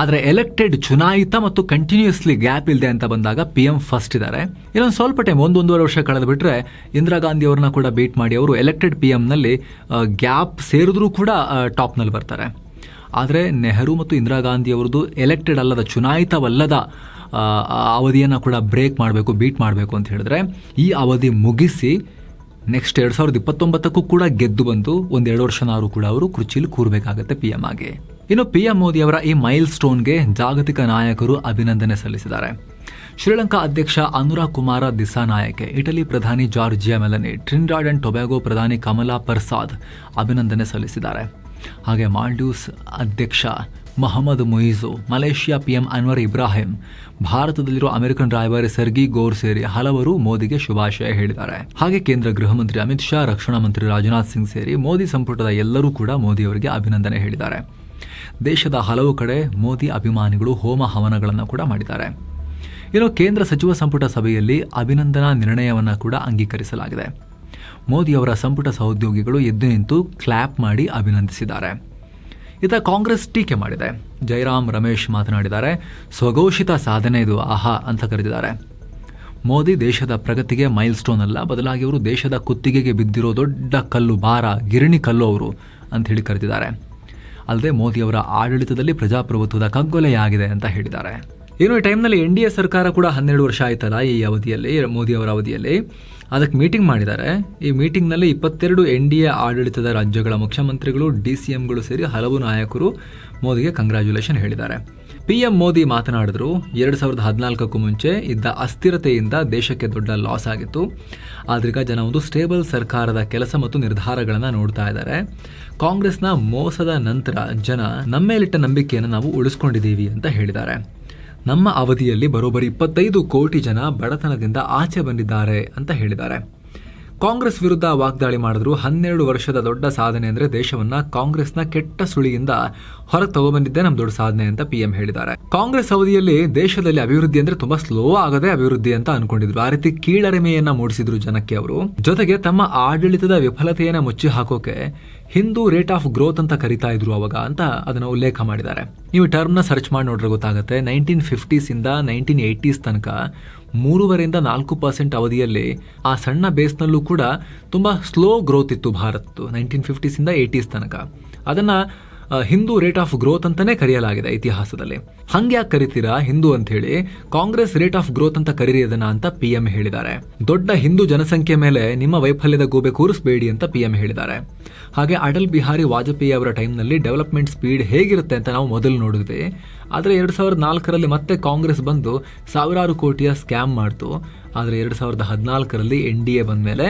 A: ಆದರೆ ಎಲೆಕ್ಟೆಡ್, ಚುನಾಯಿತ ಮತ್ತು ಕಂಟಿನ್ಯೂಸ್ಲಿ ಗ್ಯಾಪ್ ಇಲ್ಲದೆ ಅಂತ ಬಂದಾಗ PM ಫಸ್ಟ್ ಇದ್ದಾರೆ. ಇನ್ನೊಂದು ಸ್ವಲ್ಪ ಟೈಮ್ 1-1.5 ವರ್ಷ ಕಳೆದು ಬಿಟ್ಟರೆ ಇಂದಿರಾ ಗಾಂಧಿ ಅವ್ರನ್ನ ಕೂಡ ಬೀಟ್ ಮಾಡಿ ಅವರು ಎಲೆಕ್ಟೆಡ್ PMನಲ್ಲಿ ಗ್ಯಾಪ್ ಸೇರಿದ್ರೂ ಕೂಡ ಟಾಪ್ನಲ್ಲಿ ಬರ್ತಾರೆ. ಆದರೆ ನೆಹರು ಮತ್ತು ಇಂದಿರಾ ಗಾಂಧಿ ಅವ್ರದ್ದು ಎಲೆಕ್ಟೆಡ್ ಅಲ್ಲದ, ಚುನಾಯಿತವಲ್ಲದ ಅವಧಿಯನ್ನು ಕೂಡ ಬ್ರೇಕ್ ಮಾಡಬೇಕು, ಬೀಟ್ ಮಾಡಬೇಕು ಅಂತ ಹೇಳಿದ್ರೆ ಈ ಅವಧಿ ಮುಗಿಸಿ ನೆಕ್ಸ್ಟ್ 2029ಕ್ಕೂ ಕೂಡ ಗೆದ್ದು ಬಂದು 1-2 ವರ್ಷನಾರು ಕೂಡ ಅವರು ಕುರ್ಚಿಲಿ ಕೂರಬೇಕಾಗತ್ತೆ PM ಆಗಿ. ಇನ್ನು PM ಮೋದಿ ಅವರ ಈ ಮೈಲ್ ಸ್ಟೋನ್ಗೆ ಜಾಗತಿಕ ನಾಯಕರು ಅಭಿನಂದನೆ ಸಲ್ಲಿಸಿದ್ದಾರೆ. ಶ್ರೀಲಂಕಾ ಅಧ್ಯಕ್ಷ ಅನುರಾ ಕುಮಾರ ದಿಸಾನಾಯಕೆ, ಇಟಲಿ ಪ್ರಧಾನಿ Georgia Meloni, Trinidad and Tobago ಪ್ರಧಾನಿ ಕಮಲಾ ಪರ್ಸಾದ್ ಅಭಿನಂದನೆ ಸಲ್ಲಿಸಿದ್ದಾರೆ. ಹಾಗೆ ಮಾಲ್ಡೀವ್ಸ್ ಅಧ್ಯಕ್ಷ ಮೊಹಮ್ಮದ್ ಮುಯಿಜು, ಮಲೇಷಿಯಾ ಪಿಎಂ ಅನ್ವರ್ ಇಬ್ರಾಹಿಂ, ಭಾರತದಲ್ಲಿರುವ ಅಮೆರಿಕನ್ ರಾಯಭಾರಿ ಸರ್ಗಿ ಗೋರ್ ಸೇರಿ ಹಲವರು ಮೋದಿಗೆ ಶುಭಾಶಯ ಹೇಳಿದ್ದಾರೆ. ಹಾಗೆ ಕೇಂದ್ರ ಗೃಹ ಮಂತ್ರಿ ಅಮಿತ್ ಶಾ, ರಕ್ಷಣಾ ಮಂತ್ರಿ ರಾಜನಾಥ್ ಸಿಂಗ್ ಸೇರಿ ಮೋದಿ ಸಂಪುಟದ ಎಲ್ಲರೂ ಕೂಡ ಮೋದಿಯವರಿಗೆ ಅಭಿನಂದನೆ ಹೇಳಿದ್ದಾರೆ. ದೇಶದ ಹಲವು ಕಡೆ ಮೋದಿ ಅಭಿಮಾನಿಗಳು ಹೋಮ ಹವನಗಳನ್ನು ಕೂಡ ಮಾಡಿದ್ದಾರೆ. ಇನ್ನು ಕೇಂದ್ರ ಸಚಿವ ಸಂಪುಟ ಸಭೆಯಲ್ಲಿ ಅಭಿನಂದನಾ ನಿರ್ಣಯವನ್ನು ಕೂಡ ಅಂಗೀಕರಿಸಲಾಗಿದೆ. ಮೋದಿಯವರ ಸಂಪುಟ ಸಹೋದ್ಯೋಗಿಗಳು ಎದ್ದು ನಿಂತು ಕ್ಲಾಪ್ ಮಾಡಿ ಅಭಿನಂದಿಸಿದ್ದಾರೆ. ಇತ್ತ ಕಾಂಗ್ರೆಸ್ ಟೀಕೆ ಮಾಡಿದೆ. ಜೈರಾಮ್ ರಮೇಶ್ ಮಾತನಾಡಿದ್ದಾರೆ. ಸ್ವಘೋಷಿತ ಸಾಧನೆ ಇದು, ಆಹಾ ಅಂತ ಕರೆದಿದ್ದಾರೆ. ಮೋದಿ ದೇಶದ ಪ್ರಗತಿಗೆ ಮೈಲ್ ಸ್ಟೋನ್ ಅಲ್ಲ, ಬದಲಾಗಿ ಅವರು ದೇಶದ ಕುತ್ತಿಗೆಗೆ ಬಿದ್ದಿರೋ ದೊಡ್ಡ ಕಲ್ಲು, ಭಾರ, ಗಿರಣಿ ಕಲ್ಲು ಅವರು ಅಂತ ಹೇಳಿ ಕರೆದಿದ್ದಾರೆ. ಅಲ್ಲದೆ ಮೋದಿಯವರ ಆಡಳಿತದಲ್ಲಿ ಪ್ರಜಾಪ್ರಭುತ್ವದ ಕಗ್ಗೊಲೆಯಾಗಿದೆ ಅಂತ ಹೇಳಿದ್ದಾರೆ. ಇನ್ನು ಈ ಟೈಮ್ನಲ್ಲಿ NDA ಸರ್ಕಾರ ಕೂಡ 12 ವರ್ಷ ಆಯ್ತಲ್ಲ ಈ ಅವಧಿಯಲ್ಲಿ, ಮೋದಿಯವರ ಅವಧಿಯಲ್ಲಿ ಅದಕ್ಕೆ ಮೀಟಿಂಗ್ ಮಾಡಿದ್ದಾರೆ. ಈ ಮೀಟಿಂಗ್ನಲ್ಲಿ 22 NDA ಆಡಳಿತದ ರಾಜ್ಯಗಳ ಮುಖ್ಯಮಂತ್ರಿಗಳು, DCMಗಳು ಸೇರಿ ಹಲವು ನಾಯಕರು ಮೋದಿಗೆ ಕಂಗ್ರ್ಯಾಚುಲೇಷನ್ ಹೇಳಿದ್ದಾರೆ. PM ಮೋದಿ ಮಾತನಾಡಿದ್ರು, 2014ಕ್ಕೂ ಮುಂಚೆ ಇದ್ದ ಅಸ್ಥಿರತೆಯಿಂದ ದೇಶಕ್ಕೆ ದೊಡ್ಡ ಲಾಸ್ ಆಗಿತ್ತು. ಆದ್ರೀಗ ಜನ ಒಂದು ಸ್ಟೇಬಲ್ ಸರ್ಕಾರದ ಕೆಲಸ ಮತ್ತು ನಿರ್ಧಾರಗಳನ್ನು ನೋಡ್ತಾ ಇದ್ದಾರೆ. ಕಾಂಗ್ರೆಸ್ನ ಮೋಸದ ನಂತರ ಜನ ನಮ್ಮ ಮೇಲಿಟ್ಟ ನಂಬಿಕೆಯನ್ನು ನಾವು ಉಳಿಸ್ಕೊಂಡಿದ್ದೀವಿ ಅಂತ ಹೇಳಿದ್ದಾರೆ. ನಮ್ಮ ಅವಧಿಯಲ್ಲಿ ಬರೋಬ್ಬರಿ 25 ಕೋಟಿ ಜನ ಬಡತನದಿಂದ ಆಚೆ ಬಂದಿದ್ದಾರೆ ಅಂತ ಹೇಳಿದ್ದಾರೆ. ಕಾಂಗ್ರೆಸ್ ವಿರುದ್ಧ ವಾಗ್ದಾಳಿ ಮಾಡಿದ್ರು. 12 ವರ್ಷದ ದೊಡ್ಡ ಸಾಧನೆ ಅಂದರೆ ದೇಶವನ್ನ ಕಾಂಗ್ರೆಸ್ನ ಕೆಟ್ಟ ಸುಳಿಯಿಂದ ಹೊರಗೆ ತಗೊಬಂದಿದ್ದೇ ನಮ್ಮ ದೊಡ್ಡ ಸಾಧನೆ ಅಂತ PM ಹೇಳಿದ್ದಾರೆ. ಕಾಂಗ್ರೆಸ್ ಅವಧಿಯಲ್ಲಿ ದೇಶದಲ್ಲಿ ಅಭಿವೃದ್ಧಿ ಅಂದ್ರೆ ತುಂಬಾ ಸ್ಲೋ ಆಗದೆ ಅಭಿವೃದ್ಧಿ ಅಂತ ಅನ್ಕೊಂಡಿದ್ರು. ಆ ರೀತಿ ಕೀಳರಿಮೆಯನ್ನ ಮೂಡಿಸಿದ್ರು ಜನಕ್ಕೆ ಅವರು. ಜೊತೆಗೆ ತಮ್ಮ ಆಡಳಿತದ ವಿಫಲತೆಯನ್ನ ಮುಚ್ಚಿ ಹಾಕೋಕೆ ಹಿಂದೂ ರೇಟ್ ಆಫ್ ಗ್ರೋತ್ ಅಂತ ಕರಿತಾ ಇದ್ರು ಅವಾಗ ಅಂತ ಅದನ್ನ ಉಲ್ಲೇಖ ಮಾಡಿದ್ದಾರೆ. ನೀವು ಟರ್ಮ್ನ ಸರ್ಚ್ ಮಾಡಿ ನೋಡ್ರೆ ಗೊತ್ತಾಗುತ್ತೆ. 1950s ಇಂದ 1980s ತನಕ 3.5% 4% ಅವಧಿಯಲ್ಲಿ ಆ ಸಣ್ಣ ಬೇಸ್ನಲ್ಲೂ ಕೂಡ ತುಂಬಾ ಸ್ಲೋ ಗ್ರೋತ್ ಇತ್ತು ಭಾರತ್. 1950s ಇಂದ 80s ತನಕ ಅದನ್ನ ಹಿಂದೂ ರೇಟ್ ಆಫ್ ಗ್ರೋತ್ ಅಂತಾನೆ ಕರೆಯಲಾಗಿದೆ ಇತಿಹಾಸದಲ್ಲಿ. ಹಂಗೆ ಯಾಕೆ ಕರಿತೀರಾ ಹಿಂದೂ ಅಂತ ಹೇಳಿ, ಕಾಂಗ್ರೆಸ್ ರೇಟ್ ಆಫ್ ಗ್ರೋತ್ ಅಂತ ಕರೀರಿ ಅದನ್ನ ಅಂತ PM ಹೇಳಿದ್ದಾರೆ. ದೊಡ್ಡ ಹಿಂದೂ ಜನಸಂಖ್ಯೆ ಮೇಲೆ ನಿಮ್ಮ ವೈಫಲ್ಯದ ಗೂಬೆ ಕೂರಿಸಬೇಡಿ ಅಂತ PM ಹೇಳಿದ್ದಾರೆ. ಹಾಗೆ ಅಟಲ್ ಬಿಹಾರಿ ವಾಜಪೇಯಿ ಅವರ ಟೈಮ್ನಲ್ಲಿ ಡೆವಲಪ್ಮೆಂಟ್ ಸ್ಪೀಡ್ ಹೇಗಿರುತ್ತೆ ಅಂತ ನಾವು ಮೊದಲು ನೋಡಿದ್ವಿ. ಆದರೆ 2004ರಲ್ಲಿ ಮತ್ತೆ ಕಾಂಗ್ರೆಸ್ ಬಂದು ಸಾವಿರಾರು ಕೋಟಿಯ ಸ್ಕ್ಯಾಮ್ ಮಾಡ್ತು. ಆದರೆ 2014ರಲ್ಲಿ NDA ಬಂದ ಮೇಲೆ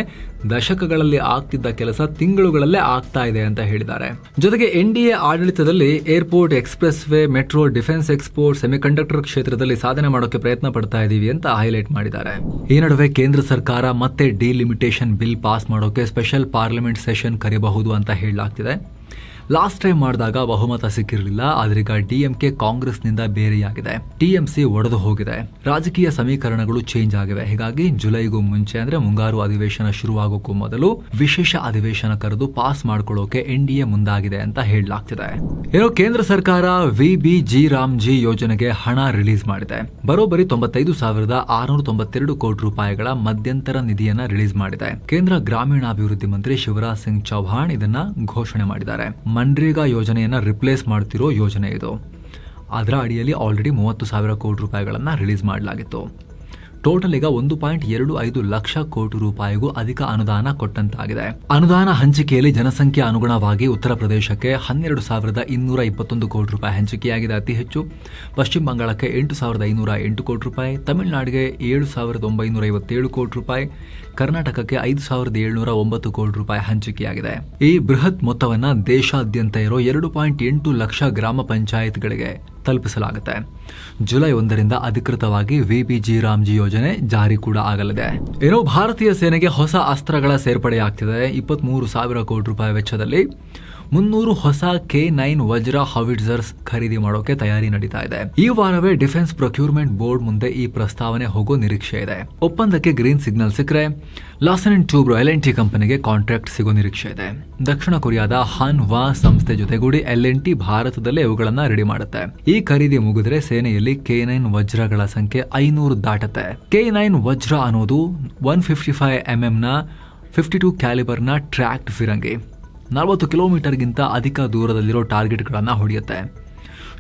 A: ದಶಕಗಳಲ್ಲಿ ಆಗ್ತಿದ್ದ ಕೆಲಸ ತಿಂಗಳುಗಳಲ್ಲೇ ಆಗ್ತಾ ಇದೆ ಅಂತ ಹೇಳಿದ್ದಾರೆ. ಜೊತೆಗೆ NDA ಆಡಳಿತದಲ್ಲಿ airport, express way, metro, defence export, semiconductor ಕ್ಷೇತ್ರದಲ್ಲಿ ಸಾಧನೆ ಮಾಡೋಕೆ ಪ್ರಯತ್ನ ಪಡ್ತಾ ಇದೀವಿ ಅಂತ ಹೈಲೈಟ್ ಮಾಡಿದ್ದಾರೆ. ಈ ನಡುವೆ ಕೇಂದ್ರ ಸರ್ಕಾರ ಮತ್ತೆ ಡಿಲಿಮಿಟೇಷನ್ ಬಿಲ್ ಪಾಸ್ ಮಾಡೋಕೆ ಸ್ಪೆಷಲ್ ಪಾರ್ಲಿಮೆಂಟ್ ಸೆಷನ್ ಕರೆಯಬಹುದು ಅಂತ ಹೇಳಲಾಗ್ತಿದೆ. ಲಾಸ್ಟ್ ಟೈಮ್ ಮಾಡಿದಾಗ ಬಹುಮತ ಸಿಕ್ಕಿರಲಿಲ್ಲ. ಆದ್ರೀಗ DMK ಕಾಂಗ್ರೆಸ್ನಿಂದ ಬೇರೆಯಾಗಿದೆ. TMC ಒಡೆದು ಹೋಗಿದೆ. ರಾಜಕೀಯ ಸಮೀಕರಣಗಳು ಚೇಂಜ್ ಆಗಿವೆ. ಹೀಗಾಗಿ ಜುಲೈಗೂ ಮುಂಚೆ ಅಂದ್ರೆ ಮುಂಗಾರು ಅಧಿವೇಶನ ಶುರುವಾಗೋಕ್ಕೂ ಮೊದಲು ವಿಶೇಷ ಅಧಿವೇಶನ ಕರೆದು ಪಾಸ್ ಮಾಡ್ಕೊಳ್ಳೋಕೆ NDA ಮುಂದಾಗಿದೆ ಅಂತ ಹೇಳಲಾಗ್ತಿದೆ. ಏನೋ ಕೇಂದ್ರ ಸರ್ಕಾರ VBG ರಾಮ್ಜಿ ಯೋಜನೆಗೆ ಹಣ ರಿಲೀಸ್ ಮಾಡಿದೆ. ಬರೋಬ್ಬರಿ 95,692 ಕೋಟಿ ರೂಪಾಯಿಗಳ ಮಧ್ಯಂತರ ನಿಧಿಯನ್ನ ರಿಲೀಸ್ ಮಾಡಿದೆ. ಕೇಂದ್ರ ಗ್ರಾಮೀಣಾಭಿವೃದ್ಧಿ ಮಂತ್ರಿ ಶಿವರಾಜ್ ಸಿಂಗ್ ಚೌಹಾಣ್ ಇದನ್ನ ಘೋಷಣೆ ಮಾಡಿದ್ದಾರೆ. ಮನ್ರೇಗಾ ಯೋಜನೆಯನ್ನ ರಿಪ್ಲೇಸ್ ಮಾಡ್ತಿರೋ ಯೋಜನೆ ಇದು. ಅದರ ಅಡಿಯಲ್ಲಿ ಆಲ್ರೆಡಿ 30,000 ಕೋಟಿ ರೂಪಾಯಿಗಳನ್ನ ರಿಲೀಸ್ ಮಾಡಲಾಗಿತ್ತು. ಟೋಟಲ್ ಈಗ 1.25 ಲಕ್ಷ ಕೋಟಿ ರೂಪಾಯಿಗೂ ಅಧಿಕ ಅನುದಾನ ಕೊಟ್ಟಂತಾಗಿದೆ. ಅನುದಾನ ಹಂಚಿಕೆಯಲ್ಲಿ ಜನಸಂಖ್ಯೆ ಅನುಗುಣವಾಗಿ ಉತ್ತರ ಪ್ರದೇಶಕ್ಕೆ 12,221 ಕೋಟಿ ರೂಪಾಯಿ ಹಂಚಿಕೆಯಾಗಿದೆ ಅತಿ ಹೆಚ್ಚು. ಪಶ್ಚಿಮ ಬಂಗಾಳಕ್ಕೆ 8,508 ಕೋಟಿ ರೂಪಾಯಿ, ತಮಿಳುನಾಡಿಗೆ 7,957 ಕೋಟಿ ರೂಪಾಯಿ, ಕರ್ನಾಟಕಕ್ಕೆ 5,709 ಕೋಟಿ ರೂಪಾಯಿ ಹಂಚಿಕೆಯಾಗಿದೆ. ಈ ಬೃಹತ್ ಮೊತ್ತವನ್ನ ದೇಶಾದ್ಯಂತ ಇರೋ 2.8 ಲಕ್ಷ ಗ್ರಾಮ ಪಂಚಾಯತ್ಗಳಿಗೆ ತಲುಪಿಸಲಾಗುತ್ತೆ. ಜುಲೈ 1ರಿಂದ ಅಧಿಕೃತವಾಗಿ VBG ರಾಮ್ಜಿ ಯೋಜನೆ ಜಾರಿ ಕೂಡ ಆಗಲಿದೆ. ಏನೋ ಭಾರತೀಯ ಸೇನೆಗೆ ಹೊಸ ಅಸ್ತ್ರಗಳ ಸೇರ್ಪಡೆಯಾಗ್ತಿದೆ. 23,000 ಕೋಟಿ ರೂಪಾಯಿ ವೆಚ್ಚದಲ್ಲಿ 300 ಹೊಸ K9 ವಜ್ರ ಹಾವಿಟ್ಜರ್ಸ್ ಖರೀದಿ ಮಾಡೋಕೆ ತಯಾರಿ ನಡೀತಾ ಇದೆ. ಈ ವಾರವೇ ಡಿಫೆನ್ಸ್ ಪ್ರೊಕ್ಯೂರ್ಮೆಂಟ್ ಬೋರ್ಡ್ ಮುಂದೆ ಈ ಪ್ರಸ್ತಾವನೆ ಹೋಗೋ ನಿರೀಕ್ಷೆ ಇದೆ. ಒಪ್ಪಂದಕ್ಕೆ ಗ್ರೀನ್ ಸಿಗ್ನಲ್ ಸಿಕ್ಕರೆ ಲಾಸನ್ ಅಂಡ್ ಟೂಬ್ರೋ L&T ಕಂಪನಿಗೆ ಕಾಂಟ್ರಾಕ್ಟ್ ಸಿಗೋ ನಿರೀಕ್ಷೆ ಇದೆ. ದಕ್ಷಿಣ ಕೊರಿಯಾದ ಹಾನ್ವಾ ಸಂಸ್ಥೆ ಜೊತೆಗೂಡಿ L&T ಭಾರತದಲ್ಲೇ ಇವುಗಳನ್ನ ರೆಡಿ ಮಾಡುತ್ತೆ. ಈ ಖರೀದಿ ಮುಗಿದ್ರೆ ಸೇನೆಯಲ್ಲಿ K9 ವಜ್ರಗಳ ಸಂಖ್ಯೆ 500 ದಾಟುತ್ತೆ. K9 ವಜ್ರ ಅನ್ನೋದು 155 mm ನ 52 ಕ್ಯಾಲಿಬರ್ನ ಟ್ರ್ಯಾಕ್ಟ್ ಫಿರಂಗಿ. 40 ಕಿಲೋಮೀಟರ್ಗಿಂತ ಅಧಿಕ ದೂರದಲ್ಲಿರೋ ಟಾರ್ಗೆಟ್ಗಳನ್ನು ಹೊಡೆಯುತ್ತೆ.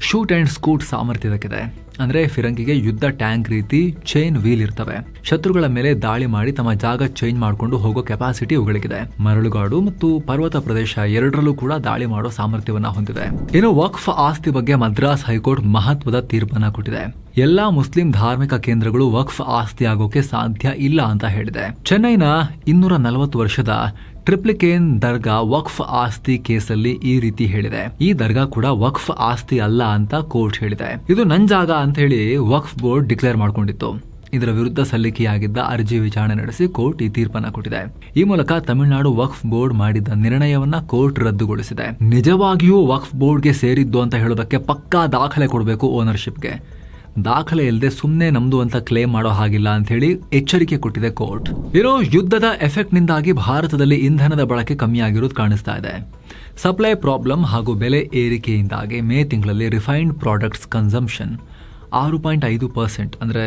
A: Shoot and ಸ್ಕೂಟ್ ಸಾಮರ್ಥ್ಯದಕ್ಕಿದೆ. ಅಂದ್ರೆ ಫಿರಂಗಿಗೆ ಯುದ್ಧ ಟ್ಯಾಂಕ್ ರೀತಿ ಚೈನ್ ವೀಲ್ ಇರ್ತವೆ. ಶತ್ರುಗಳ ಮೇಲೆ ದಾಳಿ ಮಾಡಿ ತಮ್ಮ ಜಾಗ ಚೇಂಜ್ ಮಾಡಿಕೊಂಡು ಹೋಗೋ ಕೆಪಾಸಿಟಿ ಇವುಗಳಿಗಿದೆ. ಮರಳುಗಾಡು ಮತ್ತು ಪರ್ವತ ಪ್ರದೇಶ ಎರಡರಲ್ಲೂ ಕೂಡ ದಾಳಿ ಮಾಡೋ ಸಾಮರ್ಥ್ಯವನ್ನ ಹೊಂದಿದೆ. ಇನ್ನು ವಕ್ಫ್ ಆಸ್ತಿ ಬಗ್ಗೆ ಮದ್ರಾಸ್ ಹೈಕೋರ್ಟ್ ಮಹತ್ವದ ತೀರ್ಪನ್ನ ಕೊಟ್ಟಿದೆ. ಎಲ್ಲಾ ಮುಸ್ಲಿಂ ಧಾರ್ಮಿಕ ಕೇಂದ್ರಗಳು ವಕ್ಫ್ ಆಸ್ತಿ ಆಗೋಕೆ ಸಾಧ್ಯ ಇಲ್ಲ ಅಂತ ಹೇಳಿದೆ. ಚೆನ್ನೈನ 240 ವರ್ಷದ ಟ್ರಿಪ್ಲಿಕೇನ್ ದರ್ಗಾ ವಕ್ಫ್ ಆಸ್ತಿ ಕೇಸಲ್ಲಿ ಈ ರೀತಿ ಹೇಳಿದೆ. ಈ ದರ್ಗಾ ಕೂಡ ವಕ್ಫ್ ಆಸ್ತಿ ಅಲ್ಲ ಅಂತ ಕೋರ್ಟ್ ಹೇಳಿದೆ. ಇದು ನನ್ ಜಾಗ ಅಂತ ಹೇಳಿ ವಕ್ಫ್ ಬೋರ್ಡ್ ಡಿಕ್ಲೇರ್ ಮಾಡ್ಕೊಂಡಿತ್ತು. ಇದರ ವಿರುದ್ಧ ಸಲ್ಲಿಕೆಯಾಗಿದ್ದ ಅರ್ಜಿ ವಿಚಾರಣೆ ನಡೆಸಿ ಕೋರ್ಟ್ ಈ ತೀರ್ಪನ್ನ ಕೊಟ್ಟಿದೆ. ಈ ಮೂಲಕ ತಮಿಳುನಾಡು ವಕ್ಫ್ ಬೋರ್ಡ್ ಮಾಡಿದ್ದ ನಿರ್ಣಯವನ್ನ ಕೋರ್ಟ್ ರದ್ದುಗೊಳಿಸಿದೆ. ನಿಜವಾಗಿಯೂ ವಕ್ಫ್ ಬೋರ್ಡ್ಗೆ ಸೇರಿದ್ದು ಅಂತ ಹೇಳೋದಕ್ಕೆ ಪಕ್ಕಾ ದಾಖಲೆ ಕೊಡಬೇಕು ಓನರ್ಶಿಪ್ಗೆ. ದಾಖಲೆ ಇಲ್ಲದೆ ಸುಮ್ಮನೆ ನಮ್ದು ಅಂತ ಕ್ಲೇಮ್ ಮಾಡೋ ಹಾಗಿಲ್ಲ ಅಂತ ಹೇಳಿ ಎಚ್ಚರಿಕೆ ಕೊಟ್ಟಿದೆ ಕೋರ್ಟ್. ಯುದ್ಧದ ಎಫೆಕ್ಟ್ ನಿಂದಾಗಿ ಭಾರತದಲ್ಲಿ ಇಂಧನದ ಬಳಕೆ ಕಮ್ಮಿಯಾಗಿರೋದು ಕಾಣಿಸ್ತಾ ಇದೆ. ಸಪ್ಲೈ ಪ್ರಾಬ್ಲಮ್ ಹಾಗೂ ಬೆಲೆ ಏರಿಕೆಯಿಂದಾಗಿ ಮೇ ತಿಂಗಳಲ್ಲಿ ರಿಫೈನ್ಡ್ ಪ್ರಾಡಕ್ಟ್ಸ್ ಕನ್ಸಂಪ್ಷನ್ 6.5% ಅಂದ್ರೆ